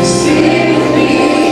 Stay with me.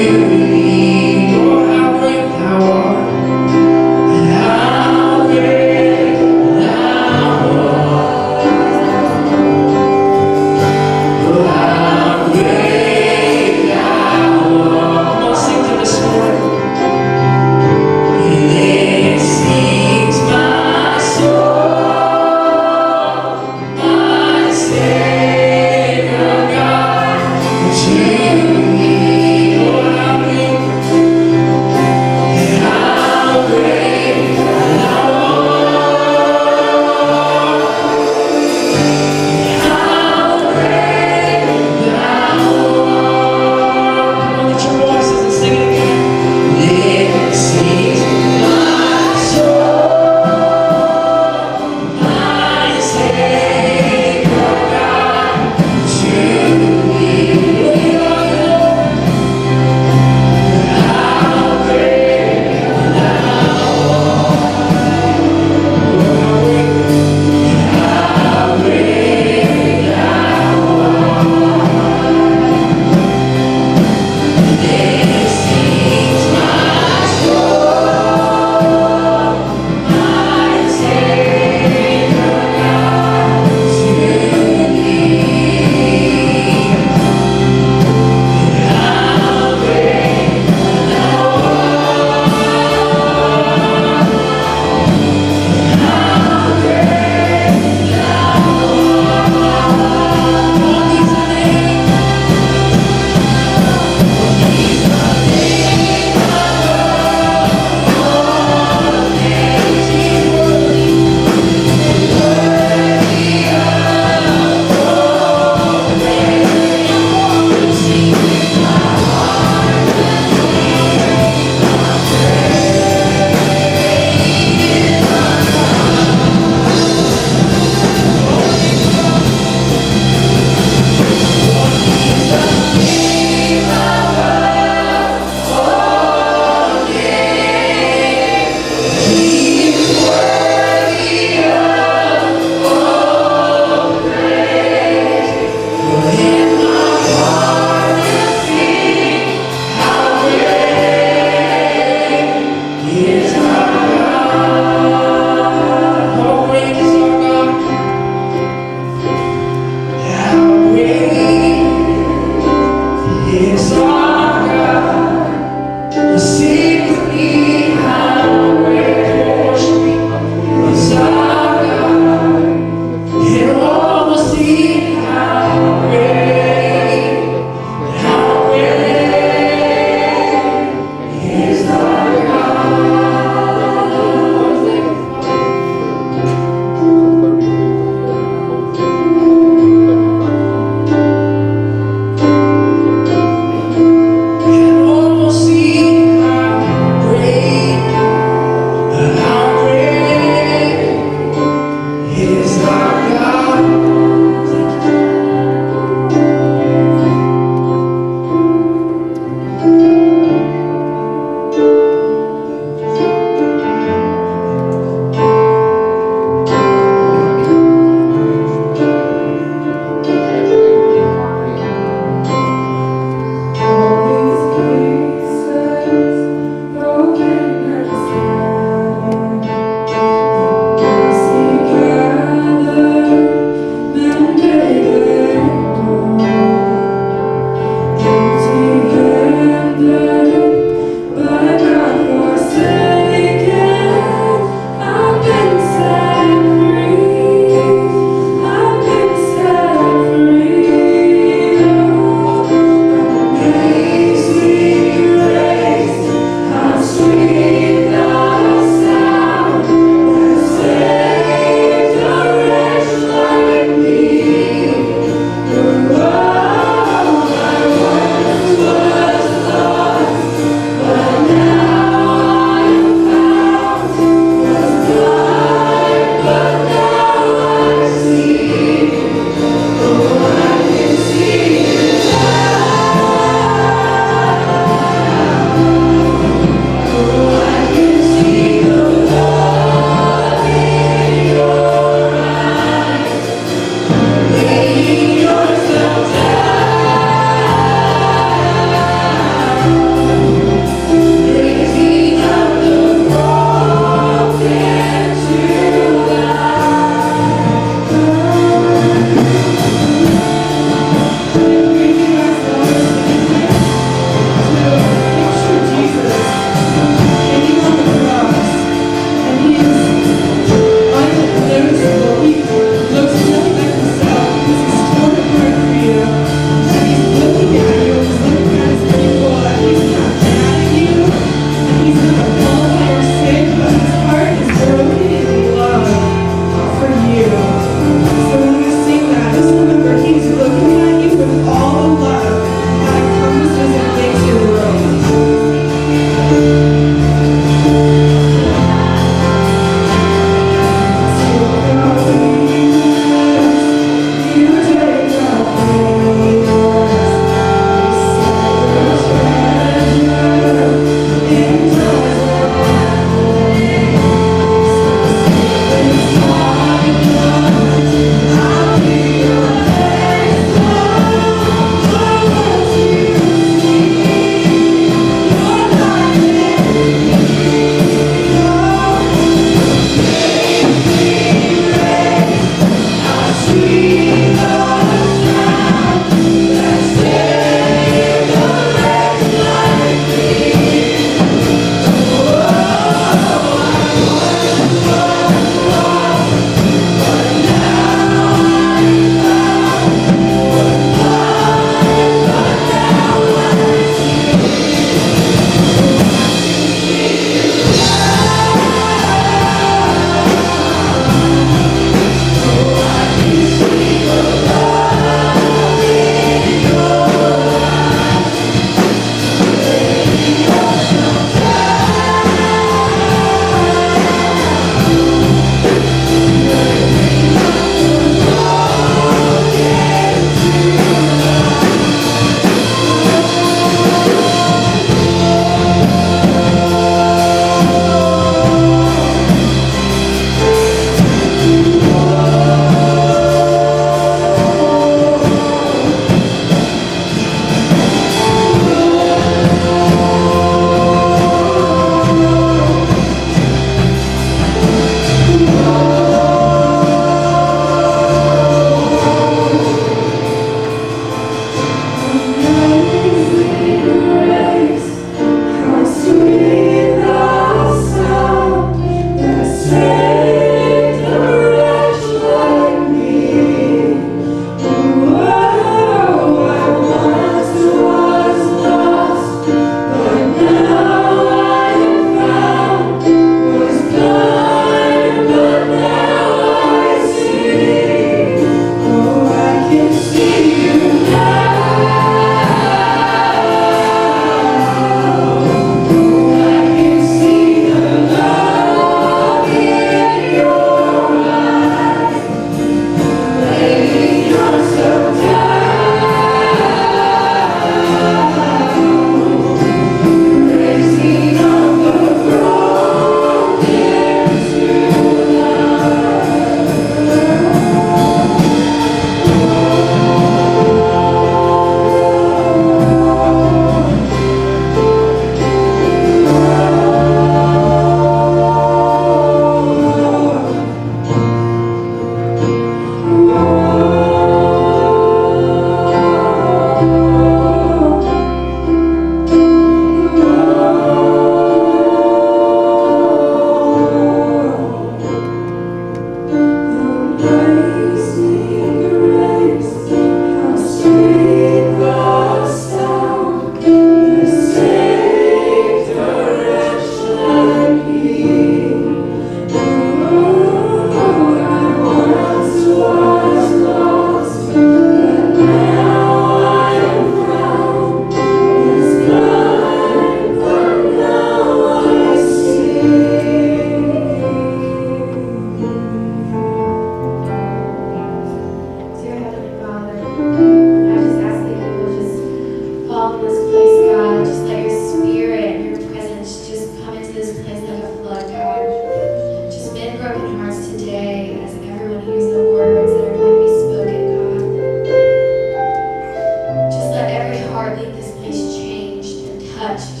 touched.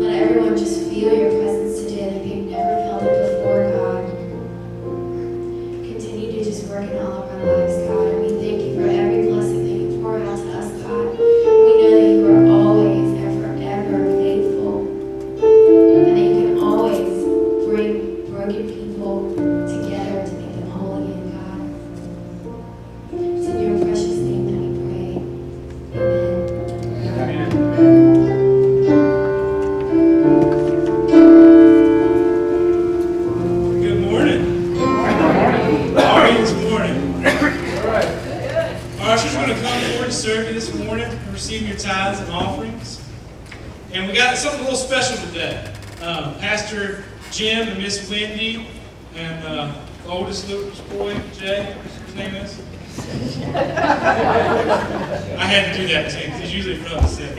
Let everyone just feel your presence today like they've never felt it before, God. Continue to just work in all of our lives, God. And we thank you for every blessing that you pour out to us, God. We know that you are always and forever faithful. And that you can always bring broken people together to make them whole again, God. It's in your precious name that we pray. Amen. Good morning. How are you this morning? All right. Our ushers are going to come forward to serve you this morning and receive your tithes and offerings. And we got something a little special today. Pastor Jim and Miss Wendy and oldest Lucas boy, Jay, his name is? I had to do that too, because he's usually from the city.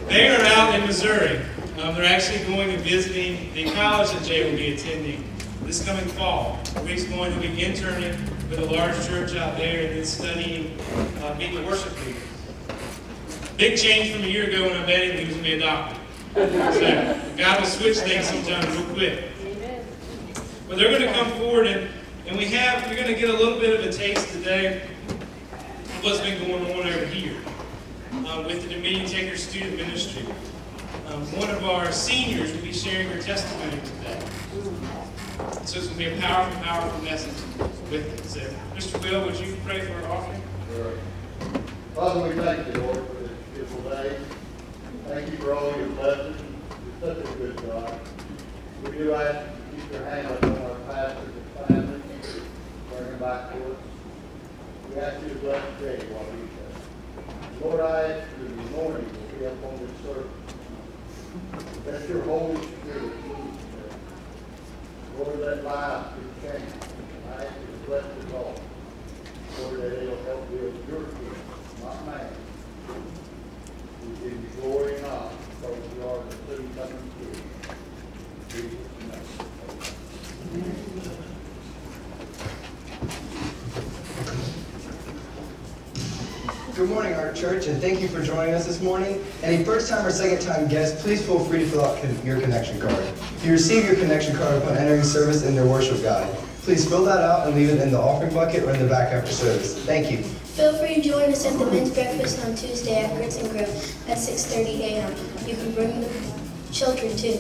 They are out in Missouri. They're actually going and visiting the college that Jay will be attending this coming fall. He's going to be interning with a large church out there and then studying being a worship leader. Big change from a year ago when I met him, he was going to be a doctor. So God will switch things sometimes real quick. But they're going to come forward and you're going to get a little bit of a taste today of what's been going on over here with the Dominion Taker Student Ministry. One of our seniors will be sharing her testimony today. So it's going to be a powerful, powerful message with it. So, Mr. Will, would you pray for our offering? Sure. Father, we thank you, Lord, for this beautiful day. Thank you for all your blessings. You're such a good God. We do ask you to keep your hand upon our pastors and family, bring them back to us. We ask you to bless Jay while he's there. Lord, I ask you in the morning will be up on this service. Let your Holy Spirit lead there. Lord, let lives be changed. I ask you to bless us all. Lord, that it'll help build your kingdom, not mine. We give you glory and honor, because you are the soon coming King. In Jesus' name. Good morning, our church, and thank you for joining us this morning. Any first-time or second-time guests, please feel free to fill out your connection card. If you receive your connection card upon entering service in their worship guide, please fill that out and leave it in the offering bucket or in the back after service. Thank you. Feel free to join us at the men's breakfast on Tuesday at Grits and Grill at 6:30 a.m. You can bring the children too.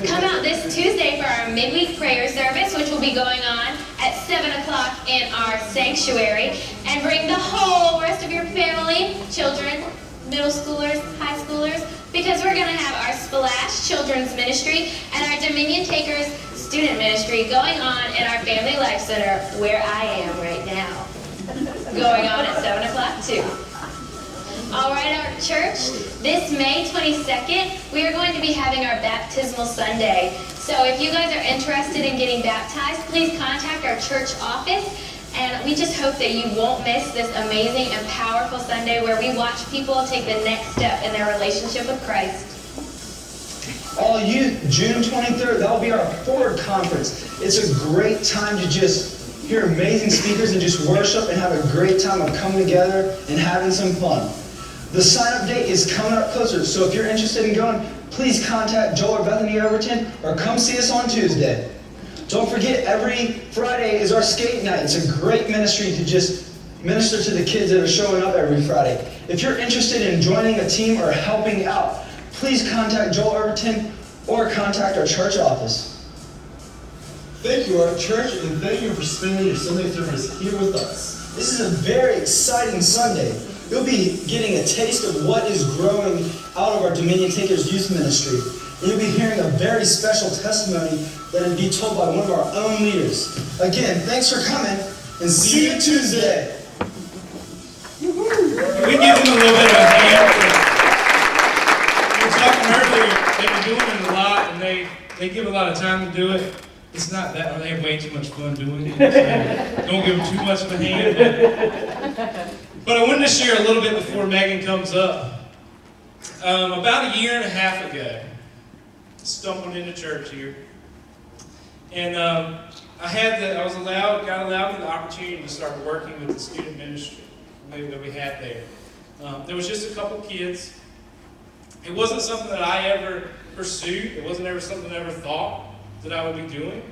Come out this Tuesday for our midweek prayer service, which will be going on at 7 o'clock in our sanctuary, and bring the whole rest of your family, children, middle schoolers, high schoolers, because we're going to have our Splash Children's Ministry and our Dominion Takers Student Ministry going on in our Family Life Center, where I am right now, going on at 7 o'clock too. All right, our church, this May 22nd, we are going to be having our Baptismal Sunday. So if you guys are interested in getting baptized, please contact our church office. And we just hope that you won't miss this amazing and powerful Sunday where we watch people take the next step in their relationship with Christ. All youth, June 23rd, that will be our Forward Conference. It's a great time to just hear amazing speakers and just worship and have a great time of coming together and having some fun. The sign-up date is coming up closer, so if you're interested in going, please contact Joel or Bethany Overton or come see us on Tuesday. Don't forget, every Friday is our skate night. It's a great ministry to just minister to the kids that are showing up every Friday. If you're interested in joining a team or helping out, please contact Joel Overton or contact our church office. Thank you, our church, and thank you for spending your Sunday service here with us. This is a very exciting Sunday. You'll be getting a taste of what is growing out of our Dominion Takers Youth Ministry. And you'll be hearing a very special testimony that will be told by one of our own leaders. Again, thanks for coming, and see you Tuesday. Can we give them a little bit of a hand? We were talking earlier, they've been doing it a lot, and they give a lot of time to do it. It's not that, they have way too much fun doing it. So don't give them too much of a hand. But I wanted to share a little bit before Megan comes up. About a year and a half ago, stumbled into church here, and got allowed the opportunity to start working with the student ministry that we had there. There was just a couple kids. It wasn't something that I ever pursued. It wasn't ever something I ever thought that I would be doing.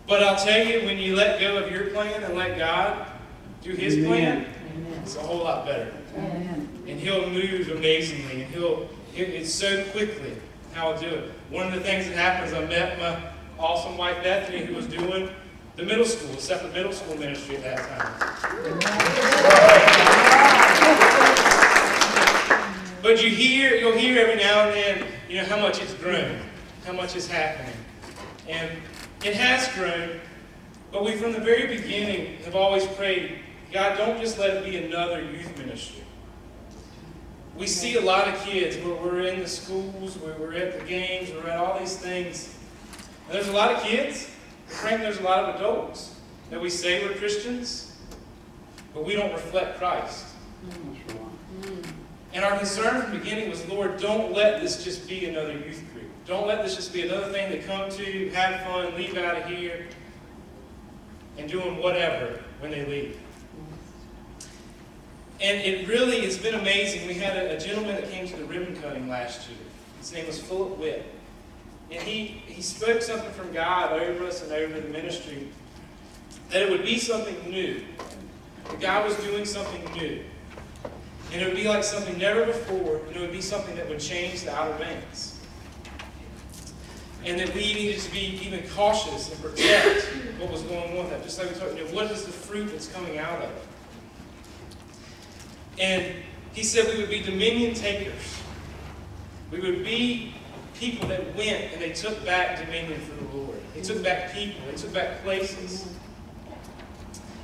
But I'll tell you, when you let go of your plan and let God do His plan, it's a whole lot better. And He'll move amazingly, and it's so quickly how He'll do it. One of the things that happens, I met my awesome wife Bethany, who was doing the middle school, a separate middle school ministry at that time. But you'll hear every now and then, how much it's grown, how much is happening. And it has grown, but we from the very beginning have always prayed, God, don't just let it be another youth ministry. We see a lot of kids where we're in the schools, where we're at the games, we're at all these things. And there's a lot of kids, frankly, there's a lot of adults that we say we're Christians, but we don't reflect Christ. And our concern from the beginning was, Lord, don't let this just be another youth group. Don't let this just be another thing they come to, have fun, leave out of here, and doing whatever when they leave. And it's been amazing. We had a gentleman that came to the ribbon cutting last year. His name was Philip Witt. And he spoke something from God over us and over the ministry, that it would be something new. That God was doing something new. And it would be like something never before, and it would be something that would change the Outer Banks. And that we needed to be even cautious and protect what was going on with that. Just like we talked, what is the fruit that's coming out of it? And he said we would be dominion takers. We would be people that went and they took back dominion for the Lord. They took back people. They took back places.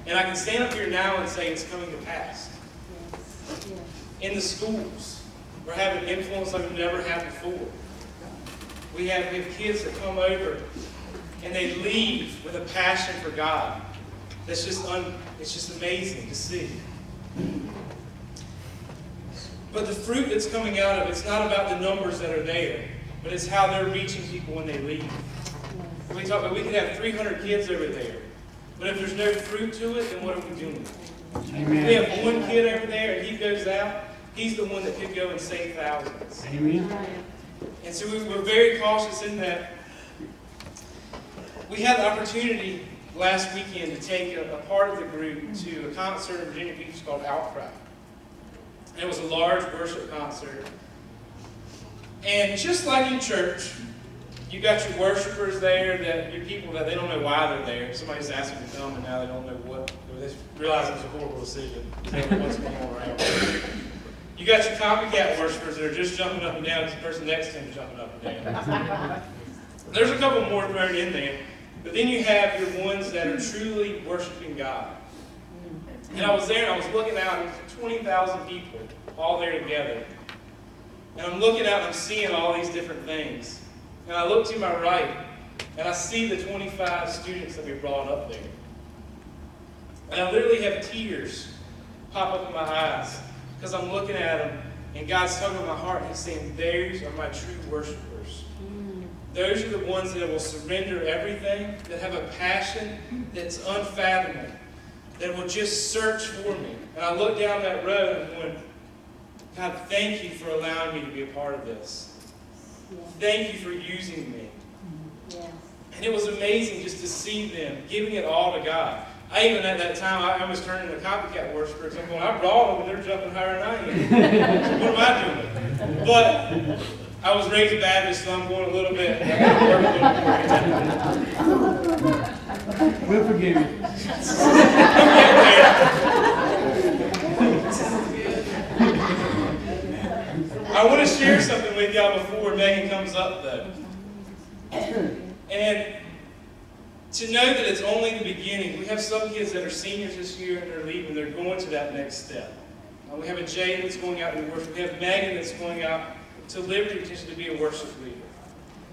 And I can stand up here now and say it's coming to pass. In the schools, we're having influence like we've never had before. We have kids that come over and they leave with a passion for God. That's it's just amazing to see. But the fruit that's coming out of it's not about the numbers that are there, but it's how they're reaching people when they leave. We talk about we could have 300 kids over there, but if there's no fruit to it, then what are we doing? Amen. If we have one kid over there and he goes out, he's the one that could go and save thousands. Amen. And so we're very cautious in that. We had the opportunity last weekend to take a part of the group to a concert in Virginia Beach called Outcry. And it was a large worship concert. And just like in church, you got your worshipers there, your people that they don't know why they're there. Somebody's asking them to come and now they don't know what. They realize it's a horrible decision. They don't know what's going on around. You got your copycat worshipers that are just jumping up and down because the person next to them is jumping up and down. There's a couple more thrown in there. But then you have your ones that are truly worshiping God. And I was there and I was looking out, and 20,000 people all there together. And I'm looking out and I'm seeing all these different things. And I look to my right and I see the 25 students that we brought up there. And I literally have tears pop up in my eyes because I'm looking at them and God's talking to my heart and He's saying, those are my true worshipers. Those are the ones that will surrender everything, that have a passion that's unfathomable, that will just search for me. And I look down that road and I'm going, God, thank you for allowing me to be a part of this. Thank you for using me. And it was amazing just to see them giving it all to God. I even at that time, I was turning to copycat worshipers. I'm going, I brought them and they're jumping higher than I am. So what am I doing? But I was raised Baptist, so I'm going a little bit. I got to work a little more. We'll forgive you. I want to share something with y'all before Megan comes up, though. And to know that it's only the beginning. We have some kids that are seniors this year and they're leaving. They're going to that next step. We have a Jay that's going out to worship. We have Megan that's going out to Liberty potentially to be a worship leader.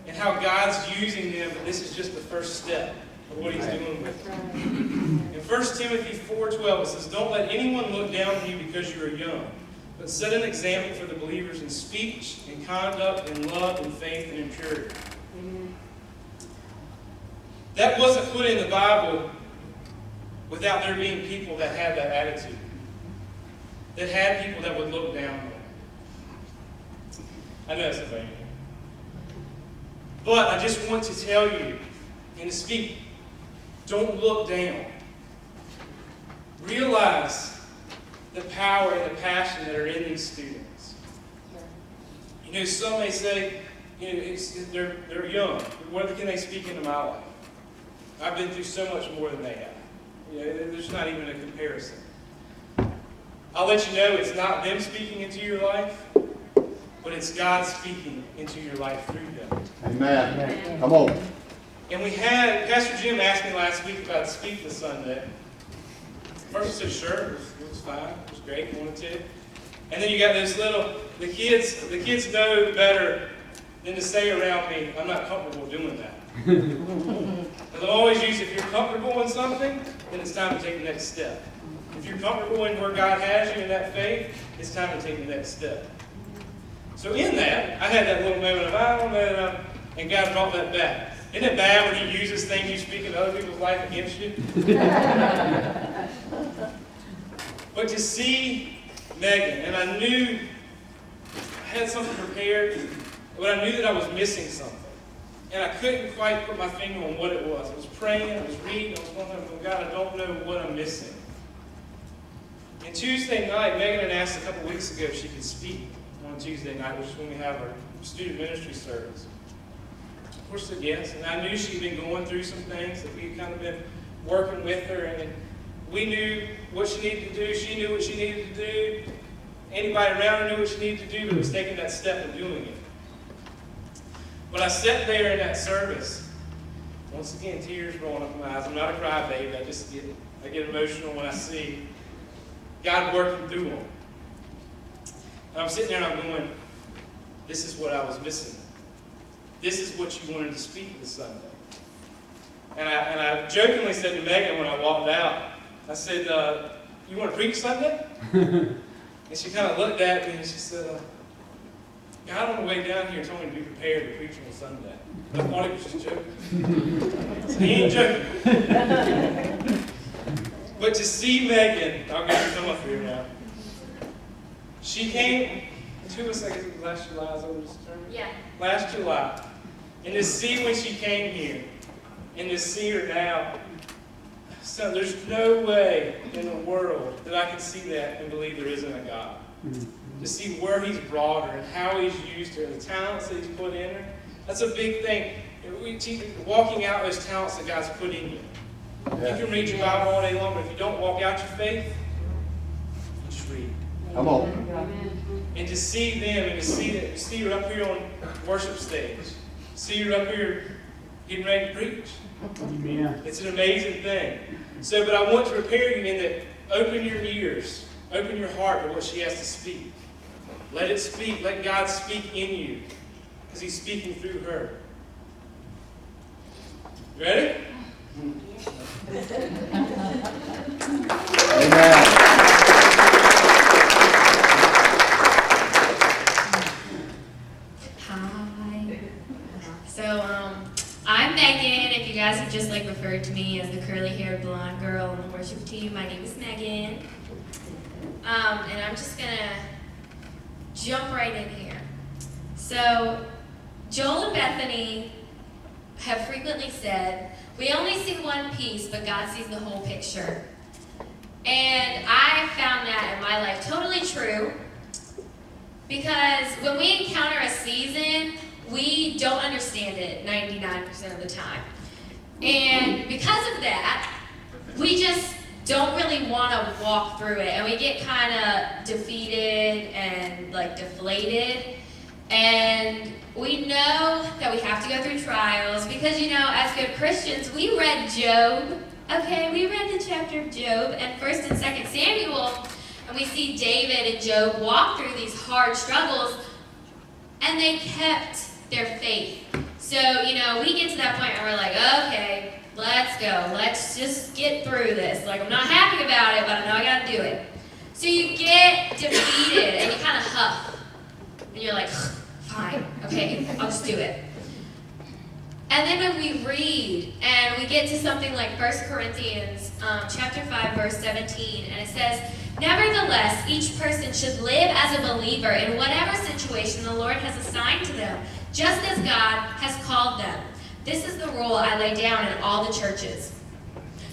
And how God's using them, but this is just the first step of what He's doing with them. In 1 Timothy 4:12 it says, don't let anyone look down on you because you are young, but set an example for the believers in speech, in conduct, in love, in faith, and in purity. That wasn't put in the Bible without there being people that had that attitude. that had people that would look down on them. I know that's a thing. But I just want to tell you and to speak, don't look down. Realize the power and the passion that are in these students. You know, some may say, you know, they're young. What can they speak into my life? I've been through so much more than they have. You know, there's not even a comparison. I'll let you know it's not them speaking into your life, but it's God speaking into your life through them. Amen. Come on. And we had, Pastor Jim asked me last week about speaking this Sunday. First I said, sure, it was fine, it was great, wanted to. And then you got this little, the kids know better than to say around me, I'm not comfortable doing that. Because I always use, if you're comfortable in something, then it's time to take the next step. If you're comfortable in where God has you in that faith, it's time to take the next step. So in that, I had that little moment of, I don't know, and God brought that back. Isn't it bad when He uses things you speak in other people's life against you? But to see Megan, and I knew I had something prepared, but I knew that I was missing something. And I couldn't quite put my finger on what it was. I was praying, I was reading, I was wondering, God, I don't know what I'm missing. And Tuesday night, Megan had asked a couple weeks ago if she could speak on Tuesday night, which is when we have our student ministry service. Of course, I said yes, and I knew she'd been going through some things that we'd kind of been working with her, and we knew what she needed to do. She knew what she needed to do. Anybody around her knew what she needed to do, but it was taking that step of doing it. But I sat there in that service. Once again, tears rolling up my eyes. I'm not a crybaby. I get emotional when I see God working through them. And I'm sitting there and I'm going, this is what I was missing. This is what you wanted to speak this Sunday. And I jokingly said to Megan when I walked out, I said, you want to preach Sunday? And she kind of looked at me and she said, God on the way down here told me to be prepared to preach on Sunday. I thought he was just joking. So he ain't joking. But to see Megan, I'll get her come up here now. She came to us, I guess it was last July, is that what it was determined? Yeah. Last July. And to see when she came here, and to see her now, so there's no way in the world that I can see that and believe there isn't a God. To see where He's brought her and how He's used her, the talents that He's put in her. That's a big thing. We teach walking out those talents that God's put in you. Yeah. You can read your Bible all day long, but if you don't walk out your faith, you just read. Come on. And to see them and to see her up here on worship stage, see her up here getting ready to preach. Amen. It's an amazing thing. So, but I want to prepare you in that open your ears, open your heart to what she has to speak. Let it speak. Let God speak in you because He's speaking through her. Ready? Amen. Hi. So, I'm Megan. If you guys have just referred to me as the curly-haired blonde girl on the worship team, my name is Megan. And I'm just gonna jump right in here. So, Joel and Bethany have frequently said, we only see one piece, but God sees the whole picture. And I found that in my life totally true, because when we encounter a season, we don't understand it 99% of the time. And because of that, we just don't really want to walk through it, and we get kind of defeated and deflated. And we know that we have to go through trials because, as good Christians, we read Job. Okay, we read the chapter of Job and 1st and 2nd Samuel, and we see David and Job walk through these hard struggles, and they kept their faith. So, we get to that point where we're like, okay, let's go. Let's just get through this. I'm not happy about it, but I know I got to do it. So you get defeated, and you kind of huff. And you're like, fine, okay, I'll just do it. And then when we read, and we get to something like 1 Corinthians chapter 5, verse 17, and it says, Nevertheless, each person should live as a believer in whatever situation the Lord has assigned to them, just as God has called them. This is the rule I lay down in all the churches.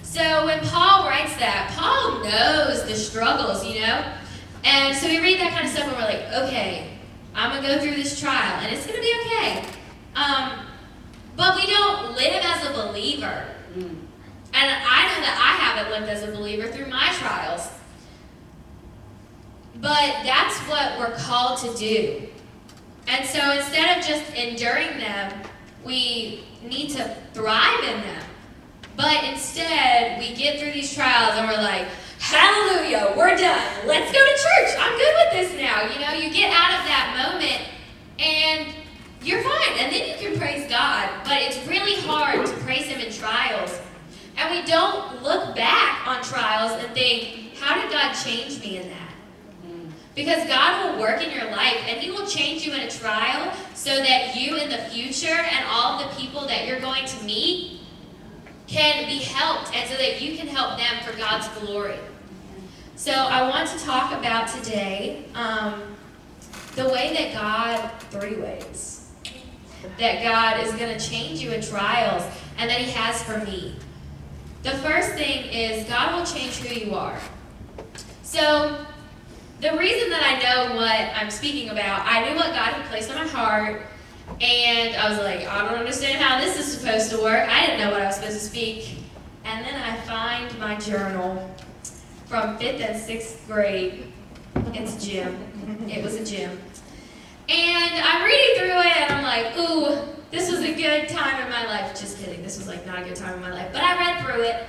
So when Paul writes that, Paul knows the struggles, And so we read that kind of stuff and we're like, okay, I'm going to go through this trial and it's going to be okay. But we don't live as a believer. And I know that I haven't lived as a believer through my trials. But that's what we're called to do. And so instead of just enduring them, we need to thrive in them. But instead, we get through these trials and we're like, hallelujah, we're done. Let's go to church. I'm good with this now. You get out of that moment and you're fine. And then you can praise God. But it's really hard to praise Him in trials. And we don't look back on trials and think, how did God change me in that? Because God will work in your life and He will change you in a trial so that you in the future and all the people that you're going to meet can be helped and so that you can help them for God's glory. So I want to talk about today the way that God, 3 ways, that God is going to change you in trials and that He has for me. The first thing is God will change who you are. So the reason that I know what I'm speaking about, I knew what God had placed on my heart, and I was like, I don't understand how this is supposed to work. I didn't know what I was supposed to speak. And then I find my journal from 5th and 6th grade. It's a gym. It was a gym. And I'm reading through it, and I'm like, ooh, this was a good time in my life. Just kidding, this was like not a good time in my life. But I read through it.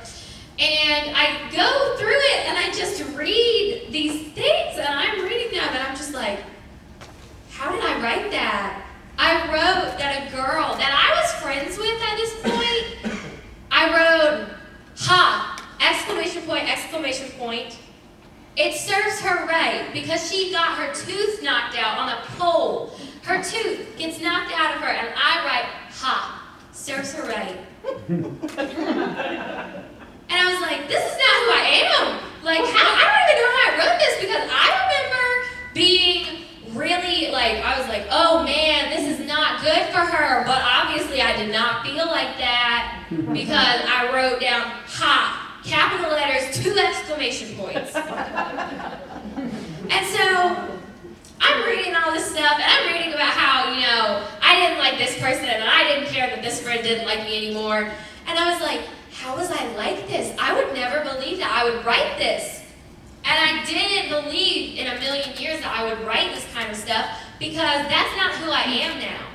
And I go through it and I just read these things and I'm reading them and I'm just like, how did I write that? I wrote that a girl that I was friends with at this point, I wrote, ha, exclamation point, exclamation point. It serves her right because she got her tooth knocked out on a pole. Her tooth gets knocked out of her and I write, ha, serves her right. And I was like, this is not who I am. Like, I don't even know how I wrote this because I remember being really I was like, oh man, this is not good for her. But obviously I did not feel like that because I wrote down, ha, capital letters, 2 exclamation points. And so I'm reading all this stuff and I'm reading about how, I didn't like this person and I didn't care that this friend didn't like me anymore. And I was like, how was I like this? I would never believe that I would write this. And I didn't believe in a million years that I would write this kind of stuff because that's not who I am now.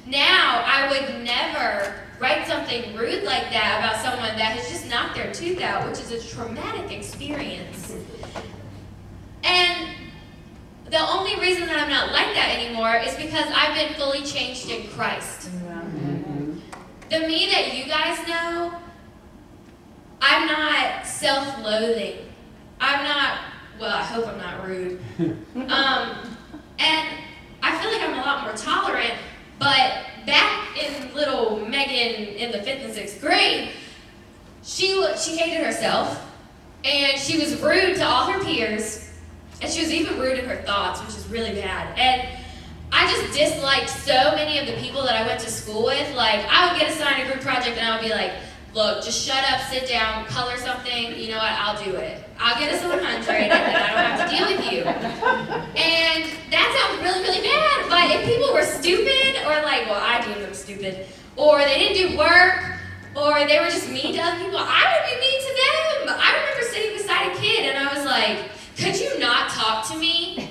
Now, I would never write something rude like that about someone that has just knocked their tooth out, which is a traumatic experience. And the only reason that I'm not like that anymore is because I've been fully changed in Christ. The me that you guys know, I'm not self-loathing. I'm not, well, I hope I'm not rude. And I feel like I'm a lot more tolerant, but back in little Megan in the 5th and 6th grade, she hated herself, and she was rude to all her peers, and she was even rude in her thoughts, which is really bad. And I just disliked so many of the people that I went to school with. Like, I would get assigned a group project and I would be like, look, just shut up, sit down, color something, you know what, I'll do it. I'll get us a 100 and then I don't have to deal with you. And that sounds really, really bad, but if people were stupid, or I deemed them stupid, or they didn't do work, or they were just mean to other people, I would be mean to them. I remember sitting beside a kid and I was like, could you not talk to me?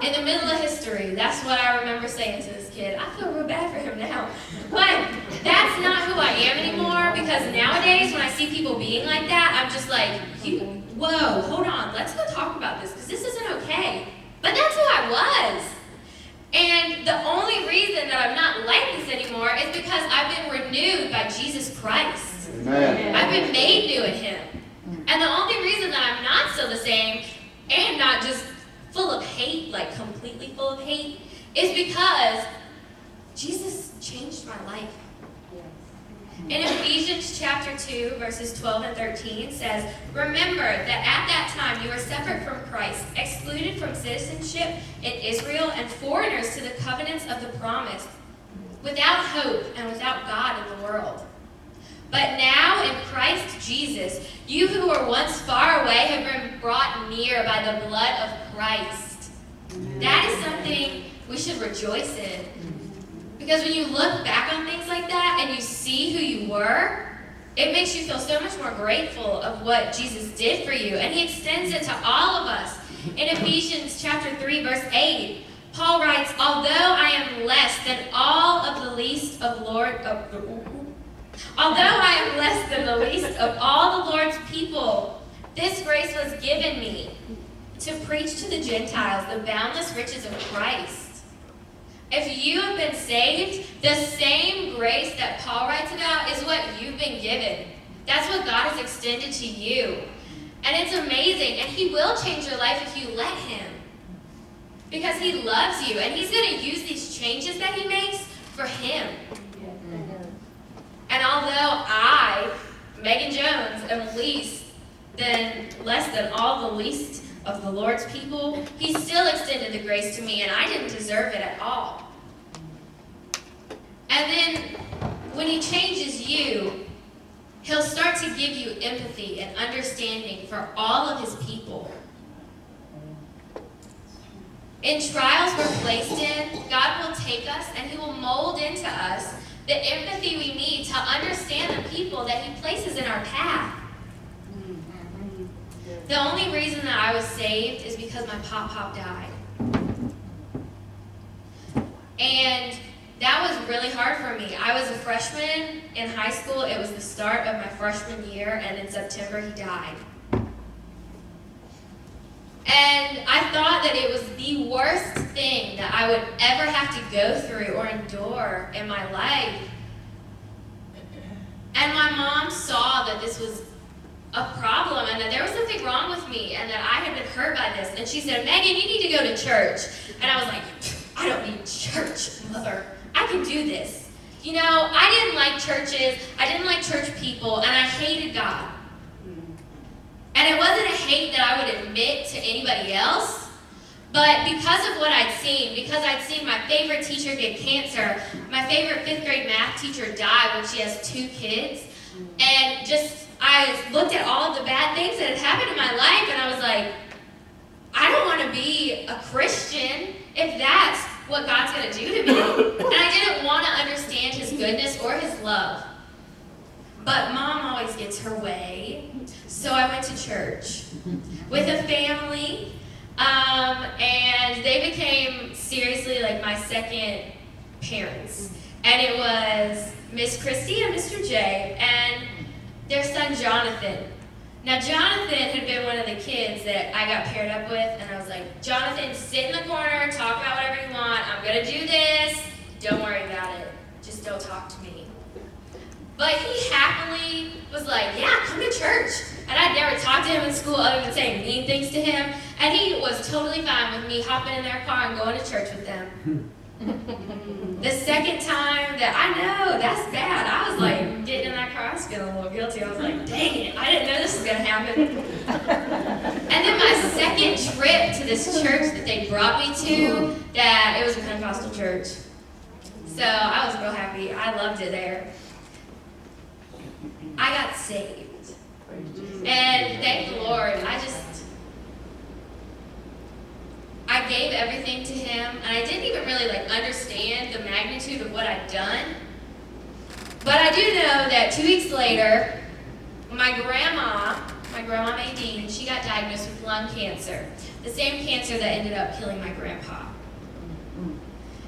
In the middle of history, that's what I remember saying to this kid. I feel real bad for him now. But that's not who I am anymore because nowadays when I see people being like that, I'm just like, whoa, hold on, let's go talk about this because this isn't okay. But that's who I was. And the only reason that I'm not like this anymore is because I've been renewed by Jesus Christ. Amen. I've been made new in Him. And the only reason that I'm not still the same and not just full of hate, like completely full of hate, is because Jesus changed my life. In Ephesians chapter 2, verses 12 and 13 says, "Remember that at that time you were separate from Christ, excluded from citizenship in Israel and foreigners to the covenants of the promise, without hope and without God in the world. But now in Christ Jesus, you who were once far away have been brought near by the blood of Christ." That is something we should rejoice in. Because when you look back on things like that and you see who you were, it makes you feel so much more grateful of what Jesus did for you. And he extends it to all of us. In Ephesians chapter 3, verse 8, Paul writes, "Although I am less than all of the least of all the Lord's people, this grace was given me to preach to the Gentiles the boundless riches of Christ." If you have been saved, the same grace that Paul writes about is what you've been given. That's what God has extended to you. And it's amazing. And he will change your life if you let him. Because he loves you. And he's going to use these changes that he makes for him. And although I, Megan Jones, am less than all the least of the Lord's people, he still extended the grace to me, and I didn't deserve it at all. And then when he changes you, he'll start to give you empathy and understanding for all of his people. In trials we're placed in, God will take us and he will mold into us the empathy we need to understand the people that he places in our path. The only reason that I was saved is because my pop died. And that was really hard for me. I was a freshman in high school. It was the start of my freshman year, and in September he died. And I thought that it was the worst thing that I would ever have to go through or endure in my life. And my mom saw that this was a problem and that there was something wrong with me and that I had been hurt by this. And she said, "Megan, you need to go to church." And I was like, "I don't need church, Mother. I can do this." You know, I didn't like churches. I didn't like church people, and I hated God. And it wasn't a hate that I would admit to anybody else, but because of what I'd seen, because I'd seen my favorite teacher get cancer, my favorite 5th grade math teacher die when she has 2 kids, and I looked at all of the bad things that had happened in my life, and I was like, I don't want to be a Christian if that's what God's going to do to me. And I didn't want to understand his goodness or his love. But Mom always gets her way. So I went to church with a family, and they became seriously like my second parents. And it was Miss Christy and Mr. J, and their son Jonathan. Now Jonathan had been one of the kids that I got paired up with, and I was like, "Jonathan, sit in the corner, talk about whatever you want. I'm going to do this. Don't worry about it. Just don't talk to me." But he happily was like, "Yeah, come to church." And I'd never talked to him in school other than saying mean things to him. And he was totally fine with me hopping in their car and going to church with them. The second time that I know, that's bad. I was like getting in that car, I was feeling a little guilty. I was like, dang it, I didn't know this was going to happen. And then my second trip to this church that they brought me to, that it was a Pentecostal church. So I was real happy. I loved it there. I got saved. And thank the Lord, I gave everything to him, and I didn't even really understand the magnitude of what I'd done. But I do know that 2 weeks later, my grandma Nadine, she got diagnosed with lung cancer, the same cancer that ended up killing my grandpa.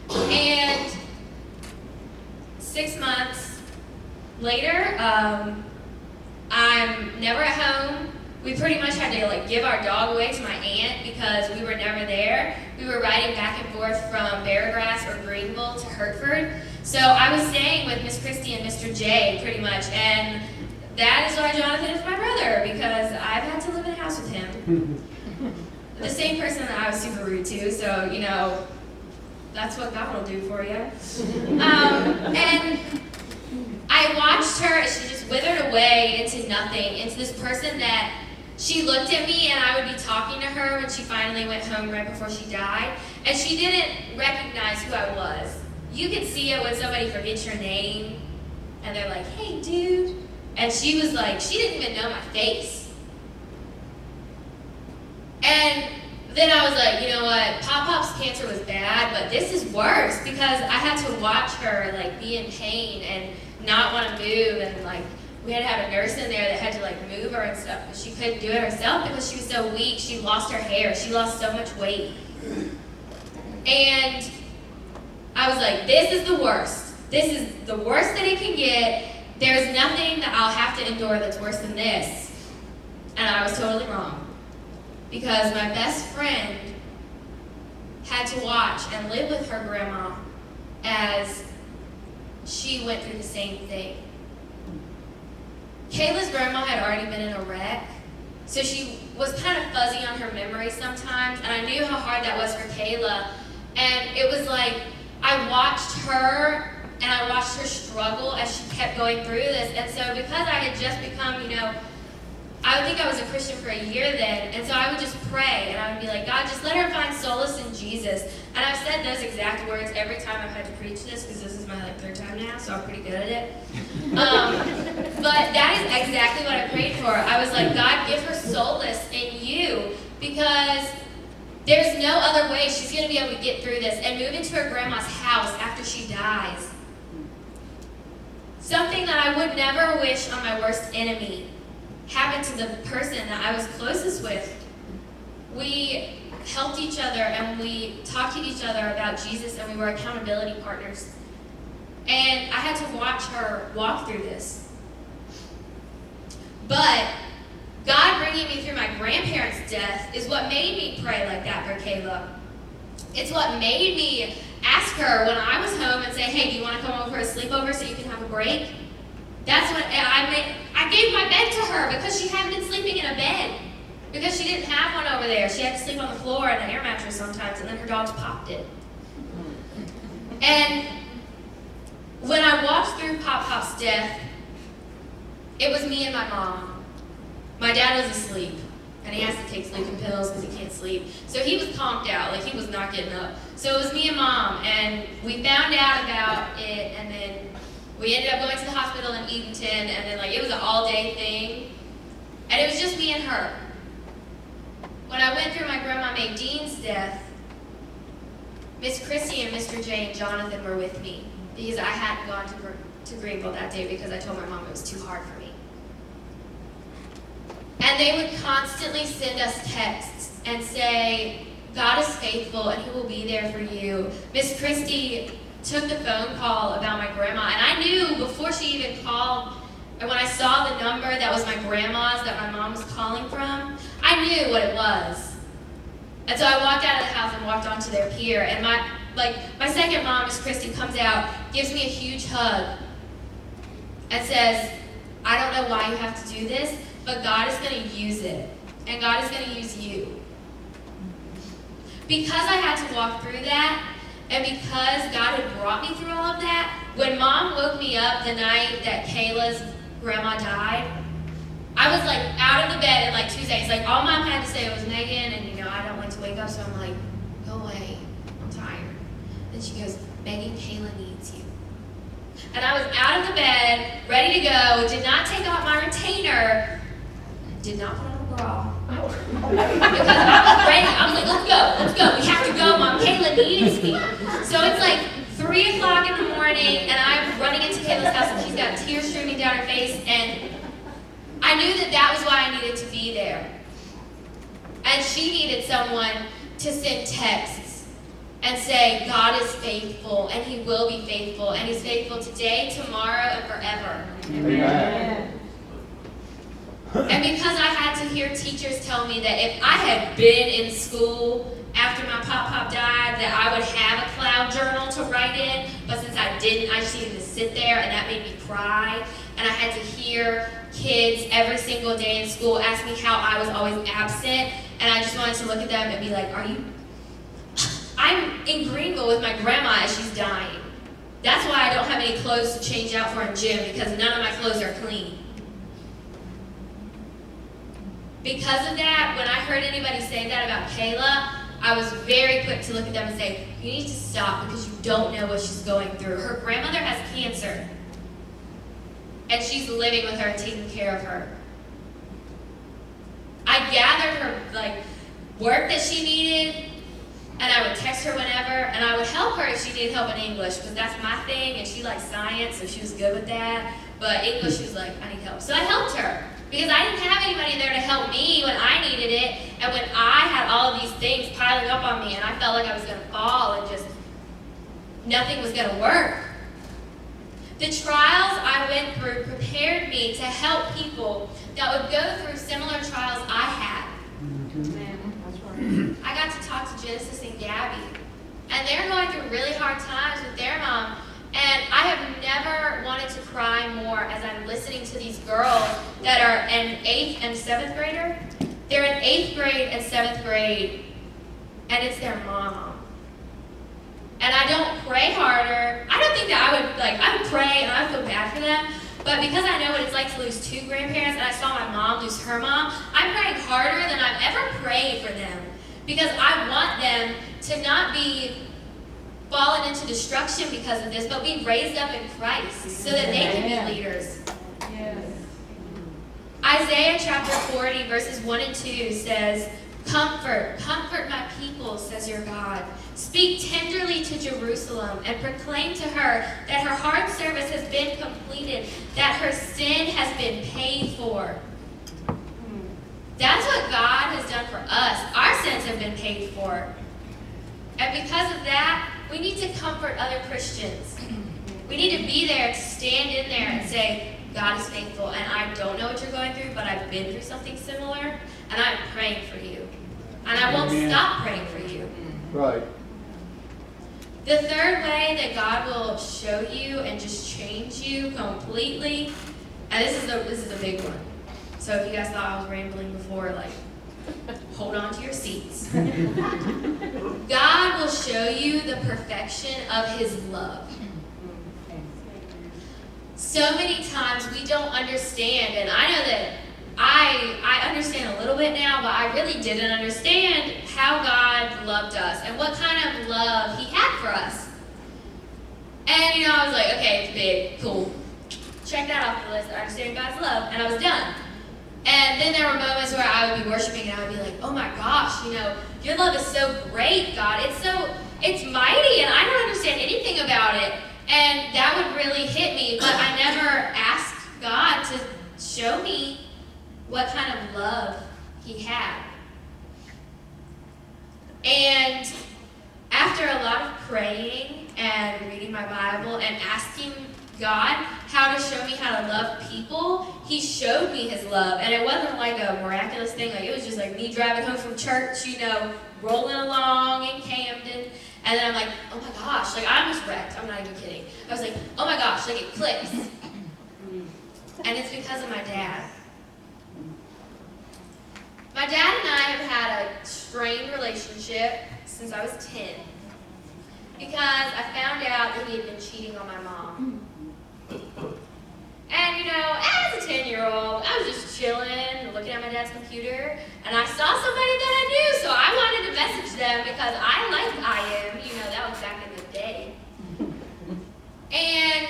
And 6 months later, I'm never at home. We pretty much had to give our dog away to my aunt because we were never there. We were riding back and forth from Beargrass or Greenville to Hertford. So I was staying with Miss Christie and Mr. J pretty much, and that is why Jonathan is my brother, because I've had to live in a house with him. The same person that I was super rude to, so that's what God will do for you. And I I watched her as she just withered away into nothing, into this person that she looked at me, and I would be talking to her when she finally went home right before she died, and she didn't recognize who I was. You could see it when somebody forgets your name, and they're like, hey, dude. And she was like, she didn't even know my face. And then I was like, you know what, Pop-Pop's cancer was bad, but this is worse because I had to watch her like be in pain and not want to move, and like we had to have a nurse in there that had to like move her and stuff because she couldn't do it herself because she was so weak. She lost her hair. She lost so much weight. And I was like, this is the worst. This is the worst that it can get. There's nothing that I'll have to endure that's worse than this. And I was totally wrong. Because my best friend had to watch and live with her grandma as she went through the same thing. Kayla's grandma had already been in a wreck, so she was kind of fuzzy on her memory sometimes, and I knew how hard that was for Kayla. And it was like, I watched her, and I watched her struggle as she kept going through this. And so because I had just become, I would think I was a Christian for a year then, and so I would just pray, and I would be like, God, just let her find solace in Jesus. And I've said those exact words every time I've had to preach this, because this is my third time now, so I'm pretty good at it. But that is exactly what I prayed for. I was like, God, give her solace in you, because there's no other way she's going to be able to get through this and move into her grandma's house after she dies. Something that I would never wish on my worst enemy happened to the person that I was closest with. We helped each other and we talked to each other about Jesus, and we were accountability partners. And I had to watch her walk through this. But God bringing me through my grandparents' death is what made me pray like that for Kayla. It's what made me ask her when I was home and say, hey, do you want to come over for a sleepover so you can have a break? That's what I gave my bed to her because she hadn't been sleeping in a bed. Because she didn't have one over there. She had to sleep on the floor in an air mattress sometimes, and then her dogs popped it. And when I watched through Pop-Pop's death, it was me and my mom. My dad was asleep, and he has to take sleeping pills because he can't sleep. So he was conked out, like he was not getting up. So it was me and Mom, and we found out about it, and then we ended up going to the hospital in Edenton, and then it was an all-day thing. And it was just me and her. When I went through my Grandma May Dean's death, Miss Christy and Mr. J and Jonathan were with me because I hadn't gone to Greenville that day because I told my mom it was too hard for me. And they would constantly send us texts and say, God is faithful and he will be there for you. Miss Christy took the phone call about my grandma, and I knew before she even called, and when I saw the number that was my grandma's that my mom was calling from, I knew what it was. And so I walked out of the house and walked onto their pier, and my second mom, Miss Christy, comes out, gives me a huge hug, and says, I don't know why you have to do this, but God is going to use it, and God is going to use you. Because I had to walk through that, and because God had brought me through all of that, when Mom woke me up the night that Kayla's grandma died, I was out of the bed at Tuesday. It's all Mom had to say was, Megan, and I don't like to wake up, so I'm like, go away, I'm tired. Then she goes, Megan, Kayla needs you. And I was out of the bed, ready to go, did not take off my retainer, did not put on a bra. Because I was ready. I was like, let's go. We have to go, Mom. Kayla needs me. So it's 3 o'clock in the morning, and I'm running into Kayla's house, and she's got tears streaming down her face, and I knew that was why I needed to be there. And she needed someone to send texts and say, God is faithful, and he will be faithful, and he's faithful today, tomorrow, and forever. Amen. And because I had to hear teachers tell me that if I had been in school after my Pop died, that I would have a cloud journal to write in, but since I didn't, I just needed to sit there, and that made me cry. And I had to hear kids every single day in school ask me how I was always absent, and I just wanted to look at them and be like, I'm in Greenville with my grandma as she's dying. That's why I don't have any clothes to change out for in gym, because none of my clothes are clean. Because of that, when I heard anybody say that about Kayla, I was very quick to look at them and say, you need to stop because you don't know what she's going through. Her grandmother has cancer, and she's living with her and taking care of her. I gathered her work that she needed, and I would text her whenever, and I would help her if she needed help in English, because that's my thing, and she likes science, so she was good with that. But English, she was like, I need help. So I helped her, because I didn't have anybody there to help me when I needed it, and when I had all of these things piling up on me, and I felt like I was going to fall, and just nothing was going to work. The trials I went through prepared me to help people that would go through similar trials I had. I got to talk to Genesis and Gabby, and they're going through really hard times with their mom, and I have never wanted to cry more as I'm listening to these girls that are an 8th and 7th grader. They're in 8th grade and 7th grade, and it's their mom. And I don't pray harder. I don't think that I would pray and I would feel bad for them, but because I know what it's like to lose 2 grandparents, and I saw my mom lose her mom, I'm praying harder than I've ever prayed for them, because I want them to not be fallen into destruction because of this, but be raised up in Christ so that they can be leaders. Yes. Isaiah chapter 40, verses 1 and 2 says, comfort my people, says your God. Speak tenderly to Jerusalem and proclaim to her that her hard service has been completed, that her sin has been paid for. That's what God has done for us. Our sins have been paid for. And because of that, we need to comfort other Christians. We need to be there to stand in there and say, God is faithful, and I don't know what you're going through, but I've been through something similar, and I'm praying for you. And I won't stop praying for you. Right. The third way that God will show you and just change you completely, and this is a big one. So if you guys thought I was rambling before, hold on to your seats. God will show you the perfection of His love. So many times we don't understand, and I know that I understand a little bit now, but I really didn't understand how God loved us and what kind of love He had for us. And I was like, okay, it's big, cool. Check that off the list. I understand God's love, and I was done. And then there were moments where I would be worshiping and I would be like, oh my gosh, your love is so great, God. It's mighty, and I don't understand anything about it. And that would really hit me, but I never asked God to show me what kind of love He had. And after a lot of praying and reading my Bible and asking God how to show me how to love people, He showed me His love. And it wasn't like a miraculous thing. It was just like me driving home from church, rolling along in Camden. And then I'm like, oh my gosh, I almost wrecked. I'm not even kidding. I was like, oh my gosh, it clicks. And it's because of my dad. My dad and I have had a strained relationship since I was 10. Because I found out that he had been cheating on my mom. And as a 10-year-old, I was just chilling, looking at my dad's computer, and I saw somebody that I knew, so I wanted to message them because I liked I am. That was back in the day. And